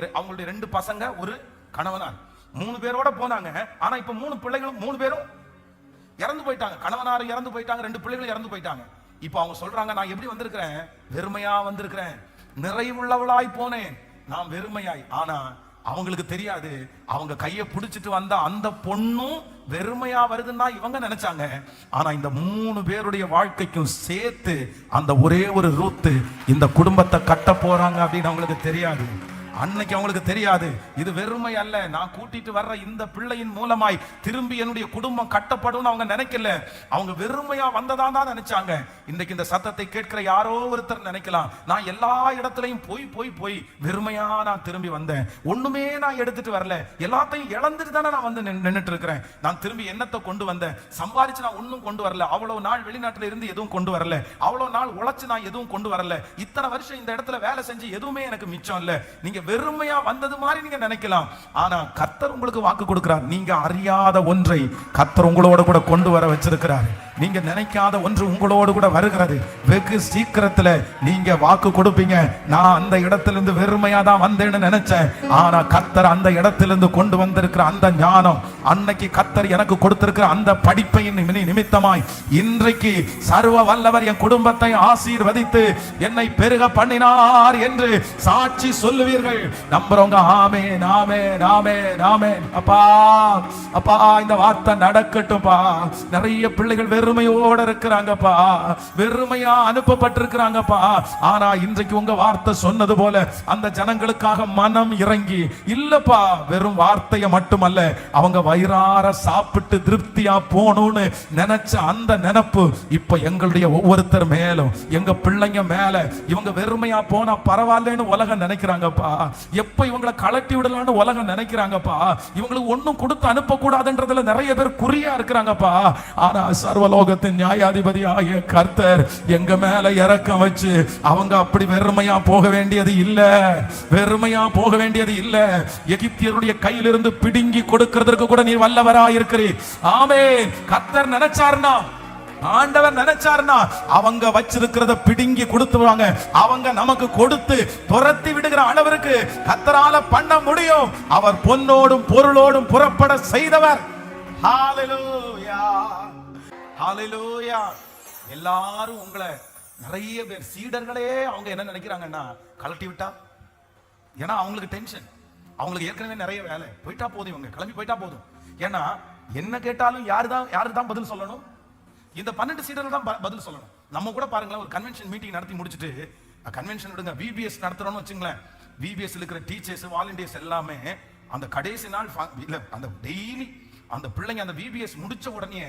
Speaker 1: 2 பசங்க, ஒரு கணவனார், 3 பேரோட போனாங்க. ஆனா இப்ப 3 பிள்ளைகளும் 3 பேரும் இறந்து போயிட்டாங்க. கணவனார் இறந்து போயிட்டாங்க, 2 பிள்ளைகளும் இறந்து போயிட்டாங்க. இப்ப அவங்க சொல்றாங்க, நான் எப்படி வந்திருக்கிறேன்? வெறுமையா வந்திருக்கிறேன், நிறைவுள்ளவளாய் போனேன், நான் வெறுமையாய். ஆனா அவங்களுக்கு தெரியாது, அவங்க கையை பிடிச்சிட்டு வந்த அந்த பொண்ணும் வெறுமையா வருதுன்னா இவங்க நினைச்சாங்க. ஆனா இந்த 3 பேருடைய வாழ்க்கைக்கும் சேர்த்து அந்த ஒரே ஒரு ரூத்து இந்த குடும்பத்தை கட்ட போறாங்க அப்படின்னு அவங்களுக்கு தெரியாது. அன்னைக்கு அவங்களுக்கு தெரியாது, இது வெறுமை அல்ல, நான் கூட்டிட்டு வர்ற இந்த பிள்ளையின் மூலமாய் திரும்பி என்னுடைய குடும்பம் கட்டப்படும் அவங்க நினைக்கல. அவங்க வெறுமையா வந்ததா தான் நினைச்சாங்க. இன்னைக்கு இந்த சத்தத்தை கேட்கிற யாரோ ஒருத்தர் நினைக்கலாம், நான் எல்லா இடத்துலையும் போய் போய் போய் வெறுமையா நான் திரும்பி வந்தேன், ஒண்ணுமே நான் எடுத்துட்டு வரல, எல்லாத்தையும் இழந்துட்டு தானே நான் வந்து நின்றுட்டு இருக்கிறேன், நான் திரும்பி என்னத்தை கொண்டு வந்தேன்? சம்பாதிச்சு நான் ஒன்னும் கொண்டு வரல, அவ்வளவு நாள் வெளிநாட்டுல இருந்து எதுவும் கொண்டு வரல, அவ்வளவு நாள் உழைச்சு நான் எதுவும் கொண்டு வரல, இத்தனை வருஷம் இந்த இடத்துல வேலை செஞ்சு எதுவுமே எனக்கு மிச்சம் இல்ல. நீங்க வெறுமையா வந்தது மாதிரி நீங்க நினைக்கலாம். ஆனா கர்த்தர் உங்களுக்கு வாக்கு கொடுக்கிறார், நீங்க அறியாத ஒன்றை கர்த்தர் உங்களோட கூட கொண்டு வர வச்சிருக்கிறார். நீங்க நினைக்காத ஒன்று உங்களோடு கூட வருகிறது. வெகு சீக்கிரத்துல நீங்க வாக்கு கொடுப்பீங்க. நான் அந்த இடத்திலிருந்து வெறுமையா தான் வந்தேன்னு நினைச்சேன், ஆனா கர்த்தர் அந்த இடத்திலிருந்து கொண்டு வந்திருக்கிற அந்த ஞானம், அன்னைக்கு கர்த்தர் எனக்கு கொடுத்திருக்கிற அந்த படிப்பையின் நிமித்தமாய் இன்றைக்கு சர்வ வல்லவர் என் குடும்பத்தை ஆசீர்வதித்து என்னை பெருக பண்ணினார் என்று சாட்சி சொல்லுவீர்கள். நம்புறவங்க ஆமென், ஆமென், ஆமென், ஆமென். அப்பா அப்பா, இந்த வார்த்தை நடக்கட்டும்பா. நிறைய பிள்ளைகள் வெறுமையோட இருக்கிறாங்கப்பா, வெறுமையா அனுப்பப்பட்டிருக்கிறாங்கப்பா. ஆனா இன்றைக்கு உங்க வார்த்தை சொன்னது போல அந்த ஜனங்களுக்காக மனம் இறங்கி, இல்லப்பா வெறும் வார்த்தையை மட்டுமல்ல, அவங்க வயிறார சாப்பிட்டு திருப்தியா போகணும்னு நினைச்ச அந்த நினைப்பு இப்ப எங்களுடைய ஒவ்வொருத்தர் மேலும், எங்க பிள்ளைங்க மேல, இவங்க வெறுமையா போனா பரவாயில்லன்னு உலகம் நினைக்கிறாங்கப்பா. எப்ப இவங்களை கலட்டி விடலான்னு உலகம் நினைக்கிறாங்கப்பா. இவங்களுக்கு ஒண்ணும் கொடுத்து அனுப்ப கூடாதுன்றதுல நிறைய பேர் குறியா இருக்கிறாங்கப்பா. ஆனா சர்வலோகத்தின் நியாயாதிபதி ஆகிய கர்த்தர் எங்க மேல இறக்கம் வச்சு அவங்க அப்படி வெறுமையா போக வேண்டியது இல்ல, வெறுமையா போக வேண்டியது இல்ல. எகிப்தியருடைய கையிலிருந்து பிடுங்கி கொடுக்கிறதுக்கு கூட நீ வல்லவரா இருக்கிறீர். ஆமென். கர்த்தர் நினைச்சார்னா, ஆண்டவர் நினைச்சார்னா அவங்க வச்சிருக்கிறத பிடுங்கி கொடுத்துவாங்க. அவங்க நமக்கு கொடுத்து துரத்தி விடுகிற அளவிற்கு கர்த்தரால பண்ண முடியும். அவர் பொன்னோடும் பொருளோடும் புறப்பட செய்தவர். ஹalleluya, ஹalleluya. எல்லாரும் உங்களை, நிறைய பேர் சீடர்களே அவங்க என்ன நினைக்கிறாங்கன்னா, கலட்டி விட்டா, ஏன்னா அவங்களுக்கு டென்ஷன், அவங்களுக்கு ஏற்கனவே நிறைய வேலை, போயிட்டா போதும், இவங்க கிளம்பி போயிட்டா போதும். ஏன்னா என்ன கேட்டாலும் யாரு தான் பதில் சொல்லணும்? இந்த 12 சீடர்கள் தான் பதில் சொல்லணும். நம்ம கூட பாருங்களேன், ஒரு கன்வென்ஷன் மீட்டிங் நடத்தி முடிச்சுட்டு, கன்வென்ஷன் விடுங்க, விபிஎஸ் நடத்துறோம்னு வச்சுங்களேன், விபிஎஸ் இருக்கிற டீச்சர்ஸ் வாலண்டியர்ஸ் எல்லாமே அந்த கடைசி நாள் இல்ல, அந்த டெய்லி அந்த பிள்ளைங்க அந்த விபிஎஸ் முடிச்ச உடனே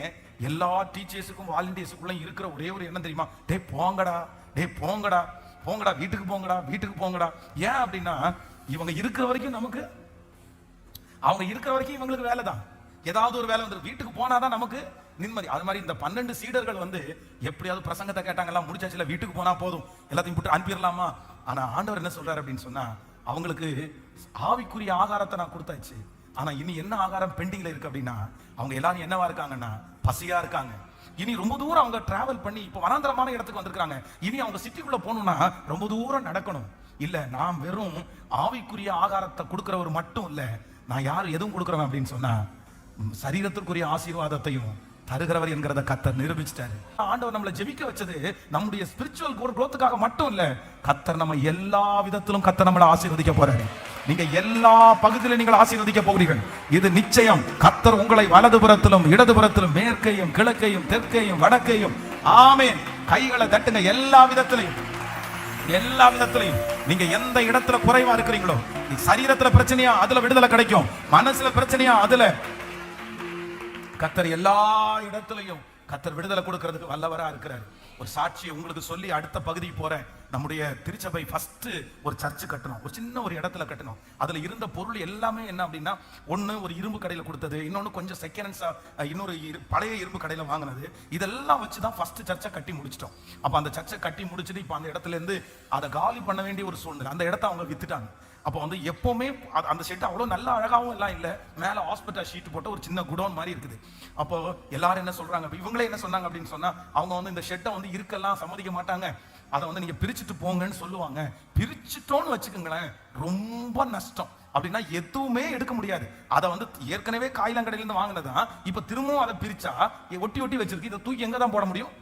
Speaker 1: எல்லா டீச்சர்ஸுக்கும் வாலண்டியர்ஸுக்குள்ள இருக்கிற ஒரே ஒரு எண்ணம் தெரியுமா? டே போங்கடா, டே போங்கடா, போங்கடா, வீட்டுக்கு போங்கடா, வீட்டுக்கு போங்கடா. ஏன் அப்படின்னா, இவங்க இருக்கிற வரைக்கும் நமக்கு, அவங்க இருக்கிற வரைக்கும் இவங்களுக்கு வேலை தான், ஏதாவது ஒரு வேலை வந்து வீட்டுக்கு போனாதான் நமக்கு நிம்மதி. அது மாதிரி இந்த 12 சீடர்கள் வந்து எப்படியாவது பிரசங்கத்தை கேட்டாங்கல்ல, முடிச்சாச்சுல, வீட்டுக்கு போனா போதும், எல்லாத்தையும் போட்டு அனுப்பிடலாமா. ஆனா ஆண்டவர் என்ன சொல்றாரு அப்படின்னு சொன்னா, அவங்களுக்கு ஆவிக்குரிய ஆகாரத்தை நான் கொடுத்தாச்சு, ஆனா இனி என்ன ஆகாரம் பெண்டிங்ல இருக்கு அப்படின்னா, அவங்க எல்லாரும் என்னவா இருக்காங்கன்னா பசியா இருக்காங்க. இனி ரொம்ப தூரம் அவங்க டிராவல் பண்ணி இப்ப வனாந்தரமான இடத்துக்கு வந்திருக்காங்க. இனி அவங்க சிட்டிக்குள்ள போகணும்னா ரொம்ப தூரம் நடக்கணும். இல்ல, நான் வெறும் ஆவிக்குரிய ஆகாரத்தை கொடுக்கிறவர் மட்டும் இல்ல, நான் யார் எதுவும் கொடுக்குறவன் அப்படின்னு சொன்னா, சரீரத்திற்குரிய ஆசீர்வாதத்தையும் தருகிறவர் என்கிறத கர்த்தர் நிரூபிச்சிட்டாரு. ஆண்டவர் நம்மளை ஜெபிக்க வச்சது நம்முடைய ஸ்பிரிச்சுவல் growthக்காக மட்டும் இல்ல, கர்த்தர் நம்ம எல்லா விதத்திலும் கர்த்தர் நம்மளை ஆசீர்வதிக்க போறாரு. நீங்க எல்லா பகுதியிலும் நீங்கள் ஆசீர்வதிக்க போகிறீர்கள், இது நிச்சயம். கர்த்தர் உங்களை வலதுபுறத்திலும் இடதுபுறத்திலும், மேற்கையும் கிழக்கையும் தெற்கையும் வடக்கையும், ஆமென், கைகளை தட்டுங்க. எல்லா விதத்திலையும், எல்லா விதத்திலையும் நீங்க எந்த இடத்துல குறைவா இருக்கிறீங்களோ, சரீரத்துல பிரச்சனையா அதுல விடுதலை கிடைக்கும், மனசுல பிரச்சனையா அதுல கர்த்தர் எல்லா இடத்துலையும் கர்த்தர் விடுதலை கொடுக்கிறதுக்கு வல்லவரா இருக்கிறார். ஒரு சாட்சியை உங்களுக்கு சொல்லி அடுத்த பகுதிக்கு போறேன். நம்முடைய திருச்சபை ஃபர்ஸ்ட் ஒரு சர்ச் கட்டணும், ஒரு சின்ன ஒரு இடத்துல கட்டணும். அதுல இருந்த பொருள் எல்லாமே என்ன அப்படின்னா, ஒண்ணு ஒரு இரும்பு கடையில கொடுத்தது, இன்னொன்னு கொஞ்சம் செகண்ட் ஹேண்ட்ஸா இன்னொரு பழைய இரும்பு கடையில வாங்கினது, இதெல்லாம் வச்சுதான் ஃபர்ஸ்ட் சர்ச்சை கட்டி முடிச்சிட்டோம். அப்ப அந்த சர்ச்சை கட்டி முடிச்சுட்டு இப்ப அந்த இடத்துல இருந்து அதை காலி பண்ண வேண்டிய ஒரு சூழ்நிலை, அந்த இடத்த அவங்க வித்துட்டாங்க. அப்போ வந்து எப்பவுமே அந்த ஷெட் அவ்வளோ நல்ல அழகாகவும் எல்லாம் இல்லை, மேலே ஹாஸ்பிட்டல் ஷீட் போட்ட ஒரு சின்ன குடோன் மாதிரி இருக்குது. அப்போ எல்லாரும் என்ன சொல்றாங்க, இவங்களே என்ன சொன்னாங்க அப்படின்னு சொன்னா, அவங்க வந்து இந்த ஷெட்டை வந்து இருக்கலாம் சம்மதிக்க மாட்டாங்க, அதை வந்து நீங்க பிரிச்சுட்டு போங்கன்னு சொல்லுவாங்க. பிரிச்சுட்டோன்னு வச்சுக்கோங்களேன், ரொம்ப நஷ்டம். அப்படின்னா எதுவுமே எடுக்க முடியாது. அதை வந்து ஏற்கனவே காயிலாங்கடையில இருந்து வாங்கினதான் இப்ப திரும்பவும் அதை பிரிச்சா ஒட்டி ஒட்டி வச்சிருக்கு, இதை தூக்கி எங்க தான் போட முடியும்?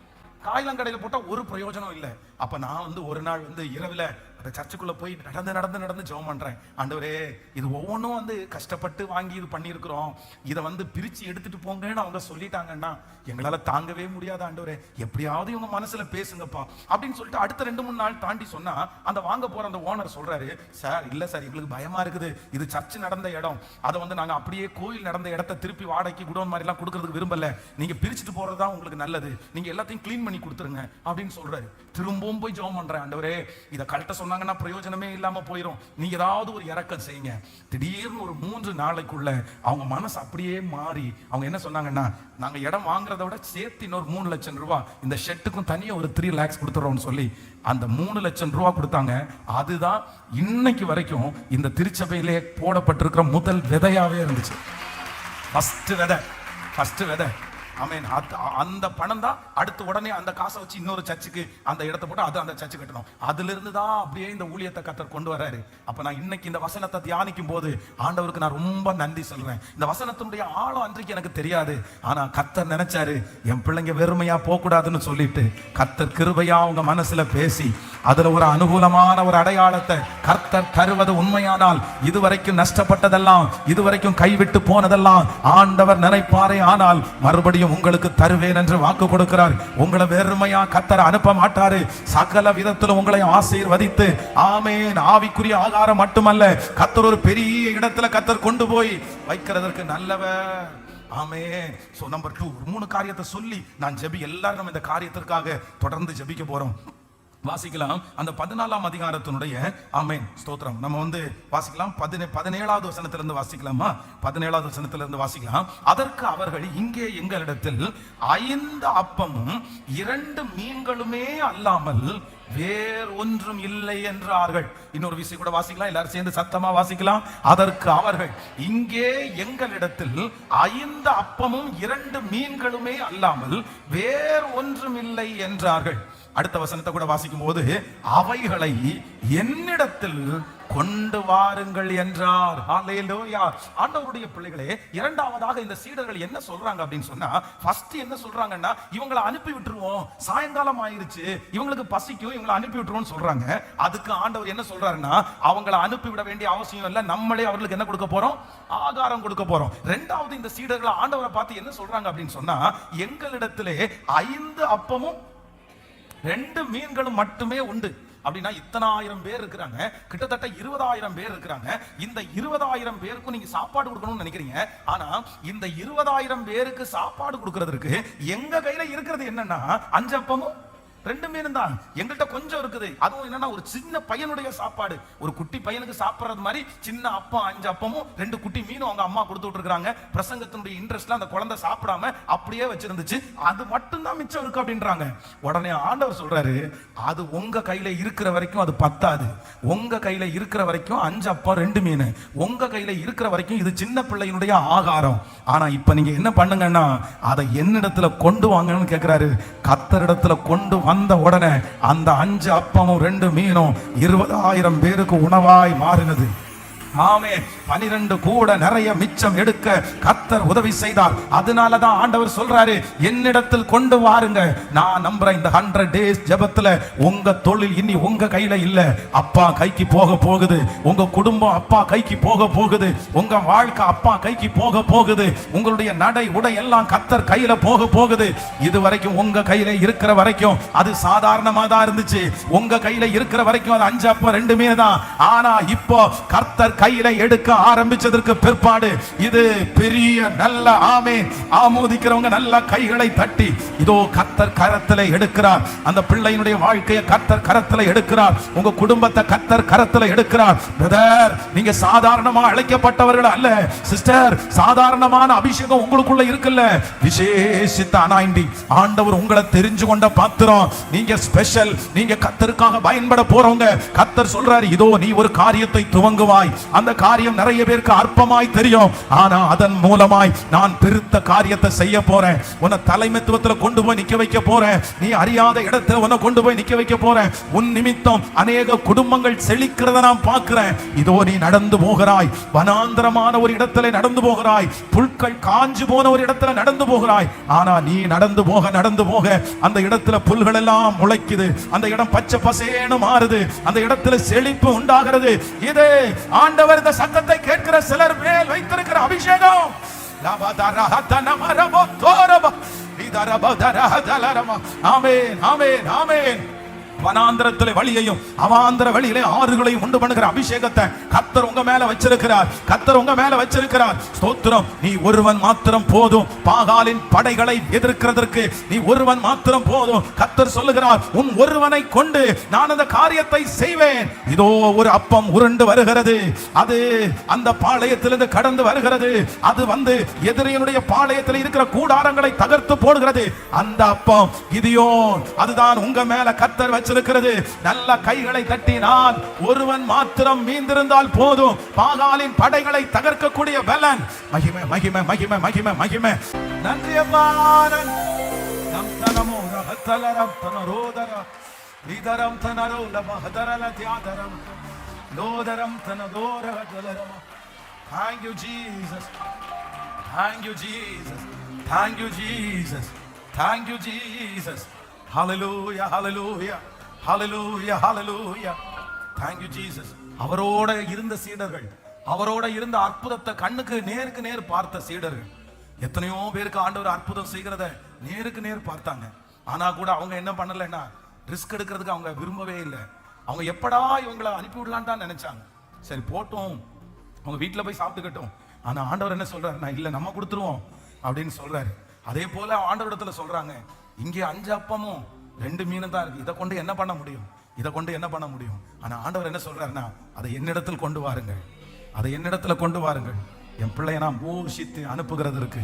Speaker 1: காயிலாங்கடையில போட்டா ஒரு பிரயோஜனம் இல்லை. அப்ப நான் வந்து ஒரு நாள் வந்து இரவுல அந்த சர்ச்சுக்குள்ள போய் நடந்து ஜெபம் பண்றேன். ஆண்டவரே, இது ஒவ்வொன்றும் வந்து கஷ்டப்பட்டு வாங்கி இது பண்ணியிருக்கிறோம், இதை வந்து பிரிச்சு எடுத்துட்டு போங்கன்னு அவங்க சொல்லிட்டாங்கன்னா எங்களால தாங்கவே முடியாது. ஆண்டவரே, எப்படியாவது இவங்க மனசுல பேசுங்கப்பா அப்படின்னு சொல்லிட்டு அடுத்த 2-3 நாள் தாண்டி சொன்னா, அந்த வாங்க போற அந்த ஓனர் சொல்றாரு, சார் இல்ல சார், எங்களுக்கு பயமா இருக்குது, இது சர்ச் நடந்த இடம், அதை வந்து நாங்க அப்படியே கோயில் நடந்த இடத்த திருப்பி வாடகைக்கு குடோன் மாதிரி எல்லாம் கொடுக்கறதுக்கு விரும்பல, நீங்க பிரிச்சுட்டு போறதுதான் உங்களுக்கு நல்லது, நீங்க எல்லாத்தையும் கிளீன் பண்ணி கொடுத்துருங்க அப்படின்னு சொல்றாரு. திரும்பவும் போய் ஜெபம் பண்றேன், ஆண்டவரே இதை கரெக்டா சொன்னாங்கன்னா பிரயோஜனமே இல்லாம போயிடும், நீங்க ஏதாவது ஒரு இறக்கம் செய்யுங்க. திடீர்னு ஒரு 3 நாளைக்குள்ள அவங்க மனசு அப்படியே மாறி அவங்க என்ன சொன்னாங்கன்னா, நாங்க இடம் வாங்குறத விட சேர்த்து இன்னொரு 3 லட்சம் ரூபாய் இந்த ஷெட்டுக்கும் தனியா ஒரு 3 lakhs கொடுத்துறோம்னு சொல்லி அந்த 3 லட்சம் ரூபாய் கொடுத்தாங்க. அதுதான் இன்னைக்கு வரைக்கும் இந்த திருச்சபையிலே போடப்பட்டிருக்கிற முதல் விதையாவே இருந்துச்சு. ஃபர்ஸ்ட் விதை. ஆமென். அந்த பணம் தான் அடுத்து உடனே அந்த காசை வச்சு இன்னொரு சர்ச்சுக்கு அந்த இடத்தை போட்டு அது அந்த சர்ச்சு கட்டணும். அதுல இருந்து தான் அப்படியே இந்த ஊழியத்தை கர்த்தர் கொண்டு வர்றாரு. அப்ப நான் இன்னைக்கு இந்த வசனத்தை தியானிக்கும் போது ஆண்டவருக்கு நான் ரொம்ப நன்றி சொல்றேன். இந்த வசனத்தினுடைய ஆழம் அன்றைக்கு எனக்கு தெரியாது. ஆனா கர்த்தர் நினைச்சாரு என் பிள்ளைங்க வெறுமையா போக கூடாதுன்னு சொல்லிட்டு கர்த்தர் கிருபையா அவங்க மனசுல பேசி அதுல ஒரு அனுகூலமான ஒரு அடையாளத்தை கர்த்தர் தருவது உண்மையானால் இதுவரைக்கும் நஷ்டப்பட்டதெல்லாம், இதுவரைக்கும் கைவிட்டு போனதெல்லாம் ஆண்டவர் நினைப்பாரே ஆனால் மறுபடியும் உங்களுக்கு தருவேன் என்று வாக்கு கொடுக்கிறார். உங்களை வெறுமையா கர்த்தர் அனுப்ப மாட்டாரு. சகல விதத்திலும் உங்களை ஆசீர்வதித்து ஆமென். ஆவிக்குரிய ஆகாரம் மட்டுமல்ல, கர்த்தர் ஒரு பெரிய இடத்துல கர்த்தர் கொண்டு போய் வைக்கிறதற்கு நல்லவர். ஆமென். சோ நம்பர் 2, 3 காரியத்தை சொல்லி நான் எல்லாரும் நம்ம இந்த காரியத்திற்காக தொடர்ந்து ஜெபிக்க போறோம். வாசிக்கலாம் அந்த 14ஆம் அதிகாரத்தினுடைய ஆமென் ஸ்தோத்திரம். நம்ம வாசிக்கலாம் 17வது வசனத்திலிருந்து வாசிக்கலாமா? 17வது வசனத்திலிருந்து வாசிக்கலாம். அதற்கு அவர்கள் இங்கே எங்களிடத்தில் 5 அப்பமும் 2 மீன்களுமே அல்லாமல் வேறு ஒன்றும் இல்லை என்றார்கள். இன்னொரு விஷயம் கூட வாசிக்கலாம், எல்லாரும் சேர்ந்து சத்தமா வாசிக்கலாம். அதற்கு அவர்கள் இங்கே எங்களிடத்தில் 5 அப்பமும் 2 மீன்களுமே அல்லாமல் வேறு ஒன்றும் இல்லை என்றார்கள். அடுத்த வசனத்தை கூட வாசிக்கும் போது அவைகளை என்னிடத்தில் கொண்டு வாருங்கள் என்றார். ஹல்லேலூயா. ஆண்டவருடைய பிள்ளைகளே, இரண்டாவதாக இந்த சீடர்கள் என்ன சொல்றாங்க அப்படின்னு சொன்னா, ஃபர்ஸ்ட் என்ன சொல்றாங்கன்னா இவங்களை அனுப்பி விட்டுருவோம், சாயங்காலம் ஆயிருச்சு, இவங்களுக்கு பசிக்கும், இவங்களை அனுப்பி விட்டுருவோம் சொல்றாங்க. அதுக்கு ஆண்டவர் என்ன சொல்றாருன்னா அவங்களை அனுப்பி விட வேண்டிய அவசியம் இல்லை, நம்மளே அவர்களுக்கு என்ன கொடுக்க போறோம்? ஆகாரம் கொடுக்க போறோம். இரண்டாவது இந்த சீடர்கள் ஆண்டவரை பார்த்து என்ன சொல்றாங்க அப்படின்னு சொன்னா, எங்களிடத்திலே 5 அப்பமும் 2 மீன்களும் மட்டுமே உண்டு. அப்படின்னா இத்தனை ஆயிரம் பேர் இருக்கிறாங்க, கிட்டத்தட்ட 20,000 பேர் இருக்கிறாங்க. இந்த 20,000 பேருக்கு நீங்க சாப்பாடு கொடுக்கணும்னு நினைக்கிறீங்க. ஆனா இந்த 20,000 பேருக்கு சாப்பாடு கொடுக்கிறதுக்கு எங்க கையில இருக்கிறது என்னன்னா 5 அப்பமும் 2 மீனும் தான். எங்கள்கிட்ட கொஞ்சம் இருக்குது. அதுவும் என்னன்னா ஒரு சின்ன பையனுடைய சாப்பாடு, ஒரு குட்டி பையனுக்கு சாப்பிடுறது மாதிரி சின்ன அப்பம் 5 அப்பமும் 2 குட்டி மீனும் அவங்க அம்மா கொடுத்து விட்டுருக்காங்க. பிரசங்கத்தினுடைய இன்ட்ரெஸ்ட்ல அந்த குழந்தை சாப்பிடாம அப்படியே வச்சிருந்துச்சு, அது மட்டும் தான் மிச்சம் இருக்கு அப்படின்றாங்க. உடனே ஆண்டவர் சொல்றாரு, அது உங்க கையில இருக்கிற வரைக்கும் அது பத்தாது. உங்க கையில இருக்கிற வரைக்கும் 5 அப்பம் 2 மீன் உங்க கையில இருக்கிற வரைக்கும் இது சின்ன பிள்ளையினுடைய ஆகாரம். ஆனா இப்ப நீங்க என்ன பண்ணுங்கன்னா அதை என்னிடத்துல கொண்டு வாங்கன்னு கேட்கிறாரு. கர்த்தரிடத்துல கொண்டு வந்த உடனே அந்த 5 அப்பமும் 2 மீனும் 20,000 பேருக்கு உணவாய் மாறினது. ஆமென். 12 கூட நிறைய மிச்சம் எடுக்க கர்த்தர் உதவி செய்தார். அதனாலதான் ஆண்டவர் சொல்றாரு, என்னிடத்தில் கொண்டு வாருங்க. நான் நம்புறேன் இந்த 100 days ஜெபத்துல உங்க தொழில் இனி உங்க கையில இல்ல, அப்பா கைக்கு போக போகுது. உங்க குடும்பம் அப்பா கைக்கு போக போகுது. உங்க வாழ்க்கை அப்பா கைக்கு போக போகுது. உங்களுடைய நடை உடை எல்லாம் கர்த்தர் கையில போக போகுது. இது வரைக்கும் உங்க கையில இருக்கிற வரைக்கும் அது சாதாரணமா தான் இருந்துச்சு. உங்க கையில இருக்கிற வரைக்கும் அது 5 அப்பம் 2 மீன் தான். ஆனா இப்போ கர்த்தர் கையில எடுக்க ஆரம்பிச்சதற்கு பிற்பாடு இது பெரிய நல்ல ஆமென். ஆமோதிக்கிறவங்க நல்ல கைகளை தட்டி இதோ கர்த்தர் கரத்திலே எடுக்கிறார். அந்த பிள்ளையினுடைய வாழ்க்கையை கர்த்தர் கரத்திலே எடுக்கிறார். உங்க குடும்பத்தை கர்த்தர் கரத்திலே எடுக்கிறார். பிரதர், நீங்க சாதாரணமா அழைக்கப்பட்டவர்கள் அல்ல. சிஸ்டர், சாதாரணமான அபிஷேகம் உங்களுக்குள்ள இருக்குல்ல, விசேஷித்த அனாயிண்டிங். ஆண்டவர் உங்களை தெரிஞ்சு கொண்ட பாத்திரம். நீங்க ஸ்பெஷல். நீங்க கர்த்தருக்காக பயன்பட போறவங்க. கர்த்தர் சொல்றாரு, இதோ நீ ஒரு காரியத்தை துவங்குவாய். அந்த காரியம் நிறைய பேருக்கு அற்பமாய் தெரியும். ஆனா அதன் மூலமாய் நான் பெருத்த காரியத்தை செய்ய போறேன். உன்னை தலைமைத்துவத்தில் கொண்டு போய் நிக்க வைக்க போறேன். நீ அறியாத இடத்துல உன்னை கொண்டு போய் நிக்க வைக்க போறேன். உன் நிமித்தம் அநேக குடும்பங்கள் செழிக்கிறத நான் பார்க்கிறேன். இதோ நீ நடந்து போகிறாய், வனாந்தரமான ஒரு இடத்துல நடந்து போகிறாய், புல்கள் காஞ்சு போன ஒரு இடத்துல நடந்து போகிறாய். ஆனா நீ நடந்து போக அந்த இடத்துல புல்கள் எல்லாம் முளைக்குது. அந்த இடம் பச்சை பசேன்னு மாறுது. அந்த இடத்துல செழிப்பு உண்டாகிறது. இது ஆண்டவர் இந்த சத்தத்தை கேட்கிற சிலர் மேல் வைத்திருக்கிற அபிஷேகம். ஆமென், ஆமென், ஆமென். வனாந்திரத்திலே வழியையும் அவாந்திர வழியிலே ஆறுகளையும் உண்டு பண்ணுகிற அபிஷேகத்தை கர்த்தர் உங்க மேல வச்சிருக்கிறார். கர்த்தர் உங்க மேல வச்சிருக்கிறார். ஸ்தோத்திரம். நீ ஒருவன் மாத்திரம் போதும். பாகாலின் படைகளை எதிர்க்கிறதற்கு நீ ஒருவன் மாத்திரம் போதும். கர்த்தர் சொல்லுகிறார், உன் ஒருவனை கொண்டு நான் அந்த காரியத்தை செய்வேன். இதோ ஒரு அப்பம் உருண்டு வருகிறது. அது அந்த பாளையத்திலிருந்து கடந்து வருகிறது. அது எதிரியினுடைய பாளையத்தில் இருக்கிற கூடாரங்களை தகர்த்து போடுகிறது. அந்த அப்பம் கிதியோன். அதுதான் உங்க மேல கர்த்தர் வச்சிருக்கிறார். இருக்கிறது. நல்ல கைகளை தட்டினால் ஒருவன் மாத்திரம் மீந்திருந்தால் போதும், பாகாலின் படைகளை தகர்க்கக்கூடிய பலன். மகிமை மகிமை மகிமை மகிமை மகிமை. நன்றி அப்பா. நம் தனமோ ரஹத்தலரம் தனரோதர இதரம் தனரோல மஹதரல தியாதரம் லோதரம் தனதோரஹதலரம். Thank you Jesus. Thank you Jesus. Thank you Jesus. Thank you Jesus. Hallelujah, hallelujah, hallelujah, hallelujah. Thank you Jesus. அவரோட இருந்த சீடர்கள், அவரோட இருந்த அற்புதத்தை கண்ணுக்கு நேருக்கு நேர் பார்த்த சீடர்கள், எத்தனையோ பேருக்கு ஆண்டவர் அற்புதம் செய்கிறத நேருக்கு நேர் பார்த்தாங்க. ஆனா கூட அவங்க என்ன பண்ணலைன்னா, ரிஸ்க் எடுக்கிறதுக்கு அவங்க விரும்பவே இல்லை. அவங்க எப்படா இவங்களை அனுப்பி விடலான்னு தான் நினைச்சாங்க. சரி போட்டோம், அவங்க வீட்டில் போய் சாப்பிட்டுக்கட்டும். ஆனா ஆண்டவர் என்ன சொல்றாரு, நான் இல்லை நம்ம கொடுத்துருவோம் அப்படின்னு சொல்றாரு. அதே போல ஆண்டவரிடத்துல சொல்றாங்க, இங்கே 5 அப்பமும் 2 மீனும் தான் இருக்கு, இதை கொண்டு என்ன பண்ண முடியும், இதை கொண்டு என்ன பண்ண முடியும். ஆனா ஆண்டவர் என்ன சொல்றாருன்னா, அதை என்னிடத்தில் கொண்டு வாருங்கள், அதை என்னிடத்துல கொண்டு வாருங்கள். என் பிள்ளையை நான் போஷித்து அனுப்புகிறதற்கு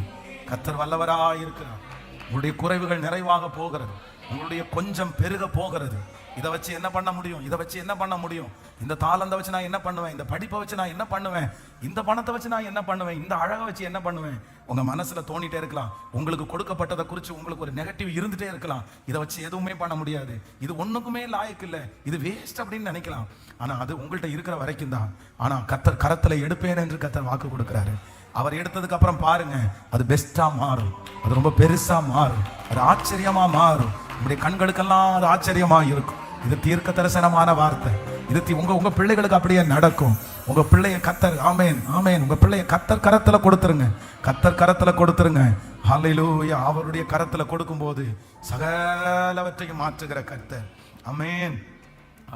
Speaker 1: கர்த்தர் வல்லவராய் இருக்கிறார். உங்களுடைய குறைவுகள் நிறைவாக போகிறது, உங்களுடைய கொஞ்சம் பெருக போகிறது. இதை வச்சு என்ன பண்ண முடியும், இதை வச்சு என்ன பண்ண முடியும், இந்த தாளந்தை வச்சு நான் என்ன பண்ணுவேன், இந்த படிப்பை வச்சு நான் என்ன பண்ணுவேன், இந்த பணத்தை வச்சு நான் என்ன பண்ணுவேன், இந்த அழகை வச்சு என்ன பண்ணுவேன். உங்க மனசுல தோணிட்டே இருக்கலாம். உங்களுக்கு கொடுக்கப்பட்டதை குறித்து உங்களுக்கு ஒரு நெகட்டிவ் இருந்துட்டே இருக்கலாம். இதை வச்சு எதுவுமே பண்ண முடியாது, இது ஒண்ணுக்குமே லாயக்கு இல்லை, இது வேஸ்ட் அப்படின்னு நினைக்கலாம். ஆனா அது உங்கள்கிட்ட இருக்கிற வரைக்கும் தான். ஆனா கர்த்தர் கரத்துல எடுப்பேன் என்று கர்த்தர் வாக்கு கொடுக்கிறாரு. அவர் எடுத்ததுக்கு அப்புறம் பாருங்க, அது பெஸ்டா மாறும், அது ரொம்ப பெருசா மாறும், அது ஆச்சரியமா மாறும். உங்களுடைய கண்களுக்கெல்லாம் அது ஆச்சரியமா இருக்கும். இது தீர்க்க தரிசனமான வார்த்தை. இது உங்க பிள்ளைகளுக்கு அப்படியே நடக்கும். உங்க பிள்ளைய கர்த்தர், ஆமென் ஆமென், உங்க பிள்ளைய கர்த்தர் கரத்துல கொடுத்துருங்க, கர்த்தர் கரத்துல கொடுத்துருங்க. ஹல்லேலூயா. அவருடைய கரத்துல கொடுக்கும்போது சகலவற்றையும் மாற்றுகிற கர்த்தர். ஆமென்.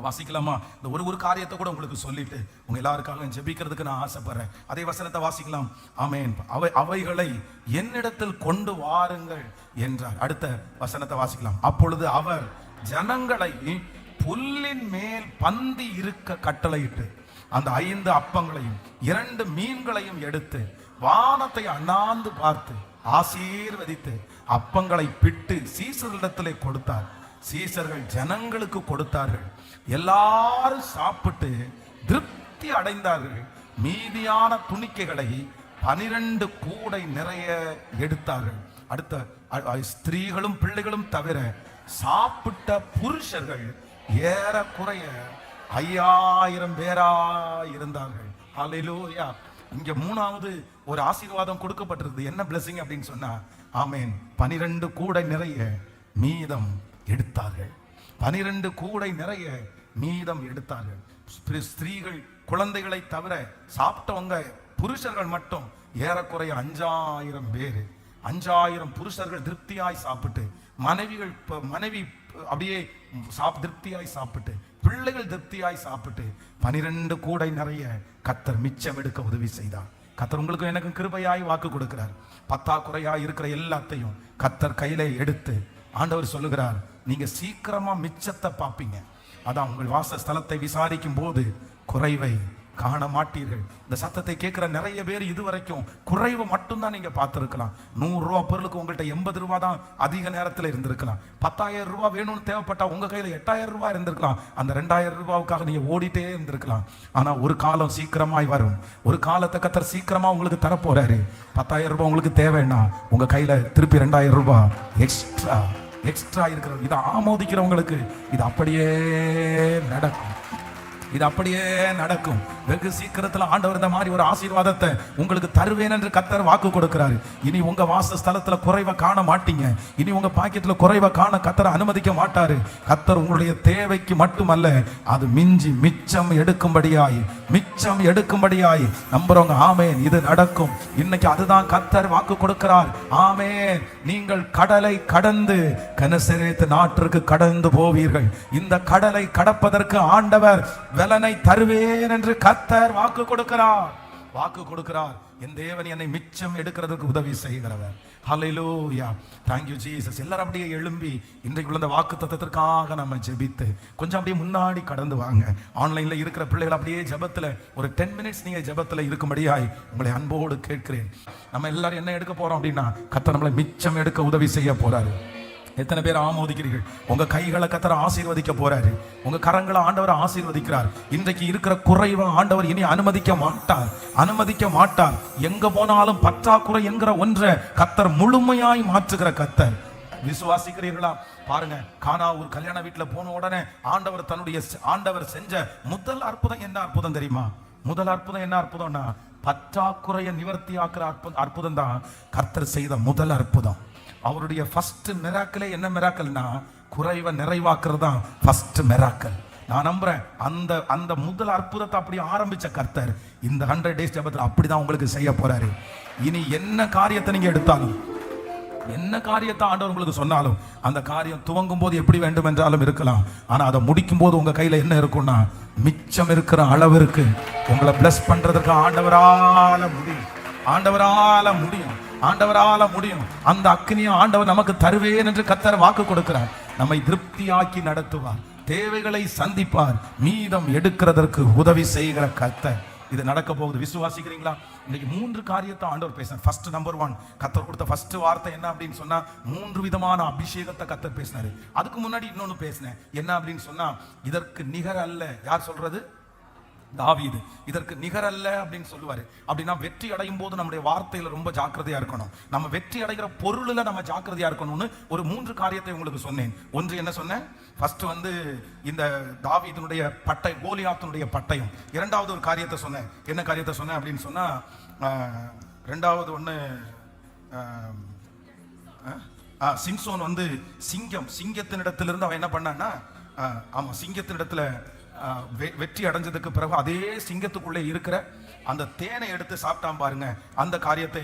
Speaker 1: வாசிக்கலாமா? இந்த ஒரு காரியத்தை கூட உங்களுக்கு சொல்லிட்டு உங்க எல்லாருக்காக ஜெபிக்கிறதுக்கு நான் ஆசைப்படுறேன். அதே வசனத்தை வாசிக்கலாம். ஆமென். அவைகளை என்னிடத்தில் கொண்டு வாருங்கள் என்றார். அடுத்த வசனத்தை வாசிக்கலாம். அப்பொழுது அவர் ஜனங்களை புல்லின் மேல் பந்தி இருக்க கட்டளையிட்டு அந்த 5 அப்பங்களையும் 2 மீன்களையும் எடுத்து வானத்தை அண்ணாந்து பார்த்து ஆசீர்வதித்து அப்பங்களை பிட்டு சீசர்களிடத்திலே கொடுத்தார். சீசர்கள் ஜனங்களுக்கு கொடுத்தார்கள். எல்லாரும் சாப்பிட்டு திருப்தி அடைந்தார்கள். மீதியான துணிக்கைகளை 12 கூடை நிறைய எடுத்தார்கள். அடுத்த ஸ்திரீகளும் பிள்ளைகளும் தவிர சாப்பிட்ட புருஷர்கள் ஏறக்குறைய 5000 பேரா இருந்தார்கள். ஹல்லேலூயா. இங்க 3வது ஒரு ஆசீர்வாதம் கொடுக்கப்பட்டிருக்கு. என்ன பிளஸிங் அப்படின்னு சொன்னா, ஆமென், 12 கூடை நிறைய மீதம் எடுத்தார்கள். 12 கூடை நிறைய மீதம் எடுத்தார்கள். ஸ்திரீகள் குழந்தைகளை தவிர சாப்பிட்டவங்க புருஷர்கள் மட்டும் ஏறக்குறைய 5000 பேர். 5000 புருஷர்கள் திருப்தியாய் சாப்பிட்டு, மனைவி அப்படியே திருப்தியாய் சாப்பிட்டு, பிள்ளைகள் திருப்தியாய் சாப்பிட்டு 12 கூடை நிறைய கர்த்தர் மிச்சம் எடுக்க உதவி செய்தார். கர்த்தர் உங்களுக்கு எனக்கும் கிருபையாய் வாக்கு கொடுக்கிறார். பத்தாக்குறையாய் இருக்கிற எல்லாத்தையும் கர்த்தர் கையில எடுத்து ஆண்டவர் சொல்லுகிறார், நீங்க சீக்கிரமா மிச்சத்தை பார்ப்பீங்க. அதான் உங்கள் வாசஸ்தலத்தை விசாரிக்கும் போது குறைவை காண மாட்டீர்கள். இந்த சத்தத்தை கேட்கிற நிறைய பேர் இதுவரைக்கும் குறைவு மட்டும்தான் நீங்க பார்த்திருக்கலாம். 100 ரூபா பொருளுக்கு உங்கள்கிட்ட 80 ரூபா தான் அதிக நேரத்தில் இருந்திருக்கலாம். 10,000 ரூபா வேணும்னு தேவைப்பட்டா உங்க கையில 8,000 ரூபா இருந்திருக்கலாம். அந்த 2,000 ரூபாவுக்காக நீங்க ஓடிட்டே இருந்திருக்கலாம். ஆனா ஒரு காலம் சீக்கிரமாய் வரும். ஒரு காலத்தை கர்த்தர் சீக்கிரமா உங்களுக்கு தரப்போறாரு. 10,000 ரூபாய் உங்களுக்கு தேவைன்னா உங்க கையில திருப்பி 2,000 ரூபாய் எக்ஸ்ட்ரா இருக்கிறது. இதை ஆமோதிக்கிறவங்களுக்கு இது அப்படியே நடக்கும். இது அப்படியே நடக்கும். வெகு சீக்கிரத்தில் ஆண்டவர் இந்த மாதிரி ஒரு ஆசீர்வாதத்தை உங்களுக்கு தருவேன் என்று கர்த்தர் வாக்கு கொடுக்கிறாரு. இனி உங்க வாசஸ்தலத்துல குறைவை காண மாட்டீங்க. இனி உங்க பாக்கெட்ல குறைவை காண கர்த்தர் அனுமதிக்க மாட்டாரு. கர்த்தர் உங்களுடைய தேவைக்கு மட்டுமல்ல, அது மிச்சம் எடுக்கும்படியாய் நம்புறவங்க ஆமென், இது நடக்கும். இன்னைக்கு அதுதான் கர்த்தர் வாக்கு கொடுக்கிறார். ஆமென். நீங்கள் கடலை கடந்து கனசரேத்து நாட்டிற்கு கடந்து போவீர்கள். இந்த கடலை கடப்பதற்கு ஆண்டவர் பலனை தருவேன் என்று கர்த்தர் வாக்கு கொடுக்கிறார். என் தேவன் என்னை மிச்சம் எடுக்கிறதுக்கு உதவி செய்கிறவர். ஹல்லேலூயா. Thank you Jesus. எல்லாரும் அப்படியே எழும்பி இன்றைக்குள்ள இந்த வாக்கு தத்தத்திற்காக நம்ம ஜெபித்து கொஞ்சம் அப்படியே முன்னாடி கடந்து வாங்க. ஆன்லைன்ல இருக்கிற பிள்ளைகள் அப்படியே ஜெபத்துல ஒரு 10 மினிட்ஸ் நீங்க ஜெபத்துல இருக்கும்படியாய் உங்களை அன்போடு கேட்கிறேன். நம்ம எல்லாரும் என்ன எடுக்க போறோம் அப்படின்னா, கர்த்தர் நம்மளை மிச்சம் எடுக்க உதவி செய்ய போறாரு. எத்தனை பேர் ஆமோதிக்கிறீர்கள்? உங்க கைகளை கர்த்தர் ஆசீர்வதிக்க போறாரு. உங்க கரங்களை ஆண்டவர் ஆசீர்வதிக்கிறார். இன்றைக்கு இருக்கிற குறைவை ஆண்டவர் இனி அனுமதிக்க மாட்டார். எங்க போனாலும் பற்றாக்குறை என்கிற ஒன்றை கர்த்தர் முழுமையாய் மாற்றுகிற கர்த்தர். விசுவாசிக்கிறீர்களா? பாருங்க, கானா ஒரு கல்யாண வீட்டுல போன உடனே ஆண்டவர் செஞ்ச முதல் அற்புதம் என்ன அற்புதம் தெரியுமா? முதல் அற்புதம் என்ன அற்புதம்னா, பற்றாக்குறையை நிவர்த்தி ஆக்குற அற்புதம் தான் கர்த்தர் செய்த முதல் அற்புதம். அவருடைய ஃபர்ஸ்ட் மிராக்கிளே என்ன மிராக்கல்னா, குறைவை நிறைவாக்குறது தான் ஃபர்ஸ்ட் மிராக்கல். நான் நம்புறேன் அந்த முதல் அற்புதத்தை அப்படி ஆரம்பிச்ச கர்த்தர் இந்த 100 days ஜெபத்தில் அப்படிதான் உங்களுக்கு செய்ய போறாரு. இனி என்ன காரியத்தை நீங்க எடுத்தாலும், என்ன காரியத்தை ஆண்டவர் உங்களுக்கு சொன்னாலும், அந்த காரியம் துவங்கும் போது எப்படி வேண்டும் என்றாலும் இருக்கலாம். ஆனா அதை முடிக்கும் போது உங்க கையில என்ன இருக்கும்னா, மிச்சம் இருக்கிற அளவிற்கு உங்களை பிளஸ் பண்றதுக்கு ஆண்டவரால முடியும். அந்த அக்னியை ஆண்டவர் நமக்கு தருவேன் என்று கர்த்தர் வாக்கு கொடுக்கிறார். நம்மை திருப்தியாக்கி நடத்துவார், தேவைகளை சந்திப்பார், மீதம் எடுக்கிறதற்கு உதவி செய்கிற கர்த்தர். இது நடக்க போகுது. விசுவாசிக்கிறீங்களா? இன்னைக்கு 3 காரியத்தை ஆண்டவர் பேசினார். ஃபர்ஸ்ட் நம்பர் 1, கர்த்தர் கொடுத்த ஃபர்ஸ்ட் வார்த்தை என்ன அப்படின்னு சொன்னா, 3 விதமான அபிஷேகத்தை கர்த்தர் பேசினாரு. அதுக்கு முன்னாடி இன்னொன்னு பேசினேன். என்ன அப்படின்னு சொன்னா, இதற்கு நிகர் அல்ல. யார் சொல்றது? தாவீது. இதற்கு நிகர் அல்ல அப்படின்னு சொல்லுவாரு. அப்படின்னா வெற்றி அடையும் போது நம்முடைய வார்த்தையில ரொம்ப ஜாக்கிரதையா இருக்கணும். நம்ம வெற்றி அடைகிற பொருள்ல நம்ம ஜாக்கிரதையா இருக்கணும்னு ஒரு 3 காரியத்தை உங்களுக்கு சொன்னேன். ஒன்று என்ன சொன்னேன்? ஃபர்ஸ்ட் இந்த தாவீதுனுடைய கோலியாத்தினுடைய பட்டயம். இரண்டாவது ஒரு காரியத்தை சொன்னேன். என்ன காரியத்தை சொன்னேன் அப்படின்னு சொன்னா, ரெண்டாவது ஒண்ணு, சிம்சோன் சிங்கத்தினிடத்திலிருந்து அவன் என்ன பண்ணான்னா, சிங்கத்தினிடத்துல வெற்றி அடைஞ்சதுக்கு பிறகு அதே சிங்கத்துக்குள்ளே இருக்கிற அந்த தேனை எடுத்து சாப்பிட்டான் பாருங்க. அந்த காரியத்தை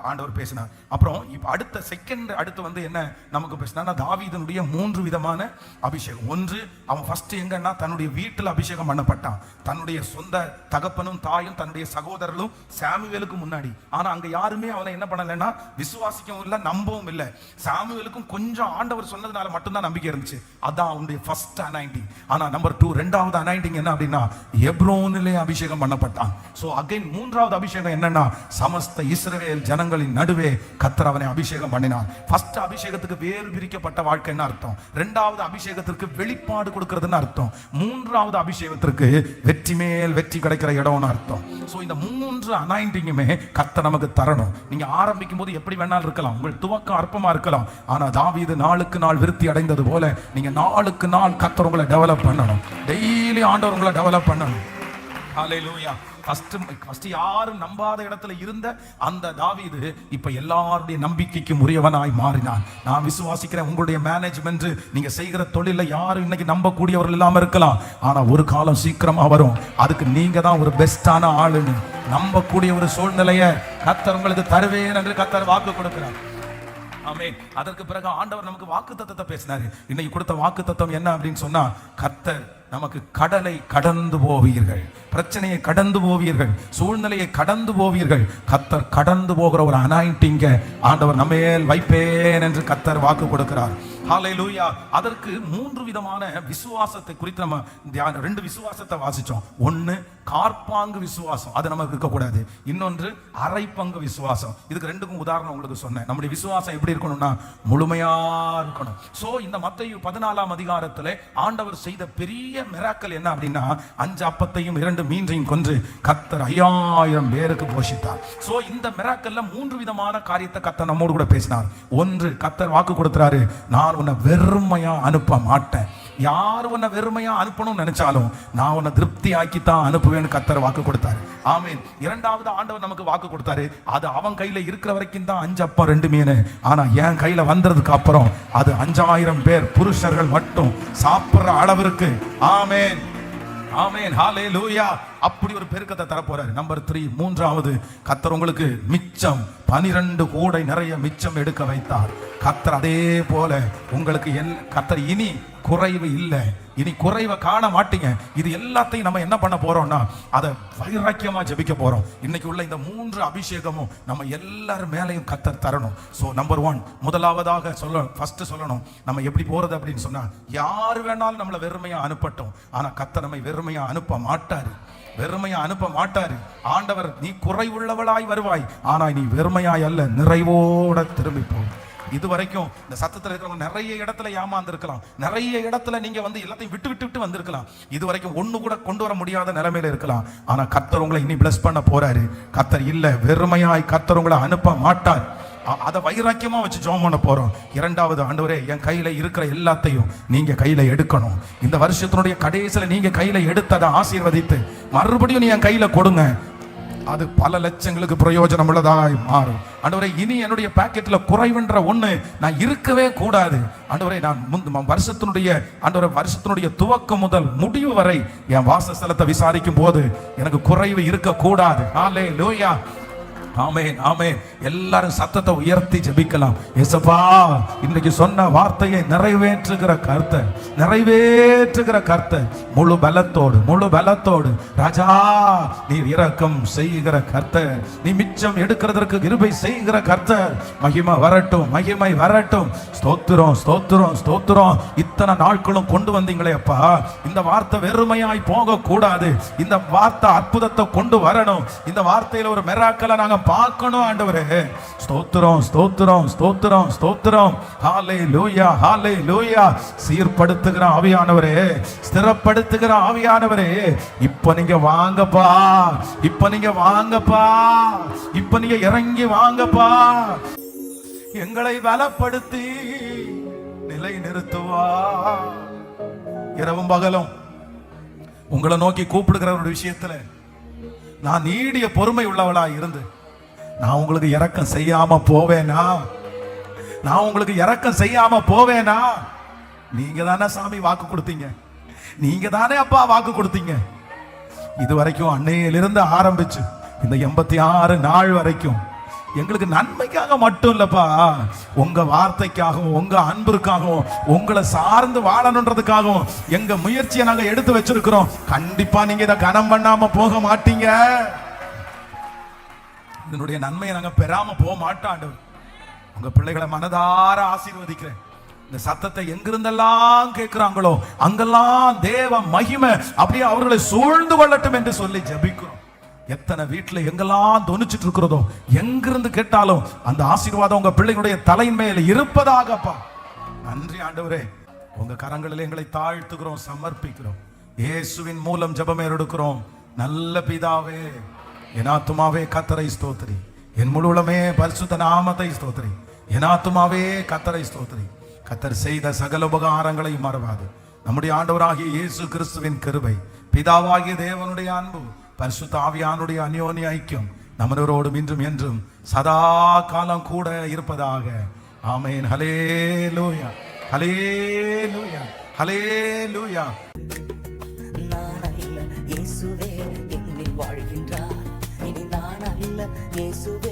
Speaker 1: ஆண்டவர் பேசினார். அப்புறம் அடுத்து என்ன நமக்கு பேசினா, தாவீதுனுடைய 3 விதமான அபிஷேகம். ஒன்று, அவன் ஃபர்ஸ்ட் எங்கன்னா தன்னுடைய வீட்டில் அபிஷேகம் பண்ணப்பட்டான். தன்னுடைய சொந்த தகப்பனும் தாயும் தன்னுடைய சகோதரர்களும் சாமுவேலுக்கு முன்னாடி. ஆனா அங்க யாருமே அவனை என்ன பண்ணலைன்னா, விசுவாசிக்கவும் இல்லை, நம்பவும் இல்லை. சாமுவேலுக்கும் கொஞ்சம் ஆண்டவர் சொன்னதுனால மட்டும்தான் நம்பிக்கை இருந்துச்சு. அதான் அவனுடைய ஃபர்ஸ்ட் அனாயிண்டிங். ஆனா நம்பர் 2, ரெண்டாவது அனாயிண்டிங் என்ன அப்படின்னா, எப்ரோனிலே அபிஷேகம் பண்ணப்பட்டான். சோ அகைன் மூன்றாவது அபிஷேகம் என்னன்னா, சமஸ்த இஸ்ரவேல் ஜனங்களின் நடுவே கர்த்தர் அவனை அபிஷேகம் பண்ணினார். ஃபர்ஸ்ட் அபிஷேகத்துக்கு வேறு பிரிக்கப்பட்ட வாழ்க்கைன்னு அர்த்தம். இரண்டாவது அபிஷேகத்திற்கு வெளிப்பாடு கொடுக்கிறதுன்னு அர்த்தம். மூன்றாவது அபிஷேகத்திற்கு வெற்றி மேல் வெற்றி கிடைக்கிற இடம்னு அர்த்தம். சோ இந்த 3 அனாயிண்டிங்குமே கர்த்தர் நமக்கு தரணும். நீங்க ஆரம்பிக்கும் போது எப்படி வேணாலும் இருக்கலாம், உங்கள் துவக்கம் அற்பமா இருக்கலாம். ஆனா தாவீது நாளுக்கு நாள் விருத்தி அடைந்தது போல நீங்க நாளுக்கு நாள் கர்த்தர் உங்களை டெவலப் பண்ணணும். டெய்லி ஆண்டவர் உங்களை டெவலப் பண்ணணும். ஹல்லேலூயா. ஃபர்ஸ்ட் யாரும் நம்பாத இடத்துல இருந்த அந்த தாவீது இப்ப எல்லாருடைய நம்பிக்கைக்கு உரியவனாய் மாறினான். நான் விசுவாசிக்கிறேன், உங்களுடைய மேனேஜ்மெண்ட், நீங்க செய்கிற தொழில யாரும் இன்னைக்கு நம்பக்கூடியவர்கள் இல்லாம இருக்கலாம். ஆனா ஒரு காலம் சீக்கிரமா வரும், அதுக்கு நீங்க தான் ஒரு பெஸ்டான ஆளுன்னு நம்பக்கூடிய ஒரு சூழ்நிலையை கர்த்தர் உங்களுக்கு தருவேன் என்று கர்த்தர் வாக்கு கொடுக்கிறார். ஆமென். அதற்கு பிறகு ஆண்டவர் நமக்கு வாக்குத்தத்தத்தை பேசினாரு. இன்னைக்கு கொடுத்த வாக்குத்தத்தம் என்ன அப்படின்னு சொன்னா, கர்த்தர் நமக்கு கடலை கடந்து போவீர்கள், பிரச்சனையை கடந்து போவீர்கள், சூழ்நிலையை கடந்து போவீர்கள். கர்த்தர் கடந்து போகிற ஒரு அனாயிண்டிங்க ஆண்டவர் நம்மேல் வைப்பேன் என்று கர்த்தர் வாக்கு கொடுக்கிறார். ஹல்லேலூயா. அதற்கு 3 விதமான விசுவாசத்தை குறித்து நம்ம 2 விசுவாசத்தை வாசிச்சோம். ஒன்னு கார்பாங்கு விசுவாசம், அது நமக்கு இருக்கக்கூடாது. இன்னொன்று அரைப்பங்கு விசுவாசம். இதுக்கு 2க்கும் உதாரணம் உங்களுக்கு சொன்னேன். நம்முடைய விசுவாசம் எப்படி இருக்கணும்னா, முழுமையா இருக்கணும். சோ இந்த மத்தேயு 14ஆம் அதிகாரத்திலே ஆண்டவர் செய்த பெரிய மிராக்கல் என்ன அப்படின்னா, 5 அப்பத்தையும் 2 மீன்றையும் கொன்று கர்த்தர் 5000 பேருக்கு போஷித்தார். சோ இந்த மிராக்கல்ல 3 விதமான காரியத்தை கர்த்தர் நம்மோடு கூட பேசினார். ஒன்று, கர்த்தர் வாக்கு கொடுக்கிறாரு, நான் உன்னை வெறுமையா அனுப்ப மாட்டேன். யார் உன்னை வெறுமையா அனுப்பணும்னு நினைச்சாலும் நான் உன்னை திருப்தி ஆக்கித்தான் அனுப்புவேன்னு கர்த்தர் வாக்கு கொடுத்தாரு. ஆமீன். இரண்டாவது ஆண்டவர் நமக்கு வாக்கு கொடுத்தாரு, அது அவன் கையில இருக்கிற வரைக்கும் தான் 5 அப்பம் 2 மீன். ஆனா என் கையில வந்ததுக்கு அப்புறம் அது 5000 பேர் புருஷர்கள் மட்டும் சாப்பிடுற அளவிற்கு. ஆமேன், ஆமேன், ஹல்லேலூயா. அப்படி ஒரு பெருக்கத்தை தர போறாரு. நம்பர் 3, மூன்றாவது, கர்த்தர் உங்களுக்கு மிச்சம் 12 கூடை நிறைய மிச்சம் எடுக்க வைத்தார். கர்த்தர் அதே போல உங்களுக்கு கர்த்தர் இனி குறைவு இல்லை, இனி குறைவை காண மாட்டீங்க. இது எல்லாத்தையும் நம்ம என்ன பண்ண போறோம்னா, அதை வைராக்கியமா ஜெபிக்க போறோம். இன்னைக்கு உள்ள இந்த 3 அபிஷேகமும் நம்ம எல்லாரும் மேலையும் கர்த்தர் தரணும். சோ நம்பர் 1, முதலாவதாக ஃபர்ஸ்ட் சொல்லணும், நம்ம எப்படி போறது அப்படின்னு சொன்னா, யார் வேணாலும் நம்மளை வெறுமையா அனுப்பட்டும், ஆனா கர்த்தர் நம்மை வெறுமையா அனுப்ப மாட்டாரு. வெறுமையா அனுப்ப மாட்டாரு. ஆண்டவர், நீ குறைவுள்ளவளாய் வருவாய், ஆனா நீ வெறுமையாய் அல்ல, நிறைவோட திரும்பி போ. இது வரைக்கும் இந்த சத்தத்துல இருக்கிறவங்க நிறைய இடத்துல ஏமாந்து இருக்கலாம், நிறைய இடத்துல நீங்க வந்து எல்லாத்தையும் விட்டு விட்டு விட்டு வந்திருக்கலாம், இது வரைக்கும் ஒண்ணு கூட கொண்டு வர முடியாத நிலைமையில இருக்கலாம். ஆனா கர்த்தர் உங்களை இனி பிளஸ் பண்ண போறாரு. கர்த்தர் இல்ல வெறுமையாய் கர்த்தர் உங்களை அனுப்ப மாட்டார். அதை வைராக்கியமா வச்சு ஜெபம் பண்ண போறோம். இரண்டாவது, ஆண்டவரே என் கையில இருக்கிற எல்லாத்தையும் நீங்க கையில எடுக்கணும். இந்த வருஷத்தினுடைய கடைசியில நீங்க கையில எடுத்ததை ஆசீர்வதித்து மறுபடியும் நீ என் கையில கொடுங்க. அது பல லட்சங்களுக்கு பிரயோஜனம் உள்ளதாய் மாறும். ஆண்டவரே இனி என்னுடைய பாக்கெட்ல குறைவுன்ற ஒண்ணு நான் இருக்கவே கூடாது. ஆண்டவரே நான் வருஷத்தினுடைய துவக்கம் முதல் முடிவு வரை என் வாசஸ்தலத்தை விசாரிக்கும் போது எனக்கு குறைவு இருக்க கூடாது. ஹல்லேலூயா. ஆமென் ஆமென். எல்லாரும் சத்தத்தை உயர்த்தி ஜெபிக்கலாம். இயேசுப்பா, இன்னைக்கு சொன்ன வார்த்தையை நிறைவேற்றுகிற கர்த்தர் முழு பலத்தோடு ராஜா நீர் இரக்கம் செய்கிற கர்த்தர், நீ மிச்சம் எடுக்கிறதற்கு கிருபை செய்கிற கர்த்தர். மகிமை வரட்டும். ஸ்தோத்திரம். இத்தனை நாட்களும் கொண்டு வந்தீங்களே அப்பா, இந்த வார்த்தை வெறுமையாய் போக கூடாது. இந்த வார்த்தை அற்புதத்தை கொண்டு வரணும். இந்த வார்த்தையில ஒரு மிராக்கலை நாங்க பார்க்கணும். ஆண்டவரே ஸ்தோத்திரம். ஹல்லேலூயா. சீர்படுத்துகிற ஆவியானவரே, ஸ்திரப்படுத்துகிற ஆவியானவரே, இப்ப நீங்க வாங்கப்பா, இப்ப நீங்க இறங்கி வாங்கப்பா. எங்களை பலப்படுத்தி நிலை நிறுத்துவா. இரவும் பகலும் உங்களை நோக்கி கூப்பிடுகிற ஒரு விஷயத்துல நான் நீடிய பொறுமை உள்ளவளா இருந்து நான் உங்களுக்கு இரக்கம் செய்யாம போவேனா? நீங்க தானே சாமி வாக்கு கொடுத்தீங்க, நீங்க தானே அப்பா வாக்கு கொடுத்தீங்க. இது வரைக்கும் அன்னையிலிருந்து ஆரம்பிச்சு இந்த 86 நாள் வரைக்கும் எங்களுக்கு நன்மைக்காக மட்டும் இல்லப்பா, உங்க வார்த்தைக்காகவும் உங்க அன்பிற்காகவும் உங்களை சார்ந்து வாழணுன்றதுக்காகவும் எங்க முயற்சியை நாங்க எடுத்து வச்சிருக்கிறோம். கண்டிப்பா நீங்க இதை கனம் பண்ணாம போக மாட்டீங்க. இதனுடைய நன்மையை நாங்க பெறாம போக மாட்டோம். உங்க பிள்ளைகளை மனதார ஆசீர்வதிக்கிறேன். இந்த சத்தத்தை எங்கிருந்தெல்லாம் கேட்கிறாங்களோ அங்கெல்லாம் தேவ மகிமை அப்படியே அவர்களை சூழ்ந்து கொள்ளட்டும் என்று சொல்லி ஜெபிக்கிறோம். எத்தனை வீட்டுல எங்கெல்லாம் தொனிச்சிட்டு இருக்கிறதோ, எங்கிருந்து கேட்டாலும் அந்த ஆசீர்வாதம் உங்க பிள்ளைகளுடைய தலையின் மேல இருப்பதாகப்பா. நன்றி ஆண்டவரே. உங்க கரங்களில் எங்களை தாழ்த்துகிறோம், சமர்ப்பிக்கிறோம். இயேசுவின் மூலம் ஜெபம் எடுக்கிறோம். நல்ல பிதாவே, என் ஆத்துமாவே கர்த்தரை ஸ்தோத்திரி, என் முழு உள்ளமே பரிசுத்த நாமத்தை ஸ்தோத்திரி. என் ஆத்துமாவே கர்த்தரை ஸ்தோத்திரி. கர்த்தர் செய்த சகல உபகாரங்களை மறவாது. நம்முடைய ஆண்டவராகிய இயேசு கிறிஸ்துவின் கிருபை, பிதாவாகிய தேவனுடைய அன்பு, பரிசுத்த ஆவியானுடைய அந்யோன்ய ஐக்கியம் நம்மளோடும் இன்றும் என்றும் சதா காலம் கூட இருப்பதாக. ஆமென். ஹல்லேலூயா.
Speaker 2: நான் அல்ல இயேசுவே என்னில் வாழ்கின்றார், இனி நான் அல்ல இயேசுவே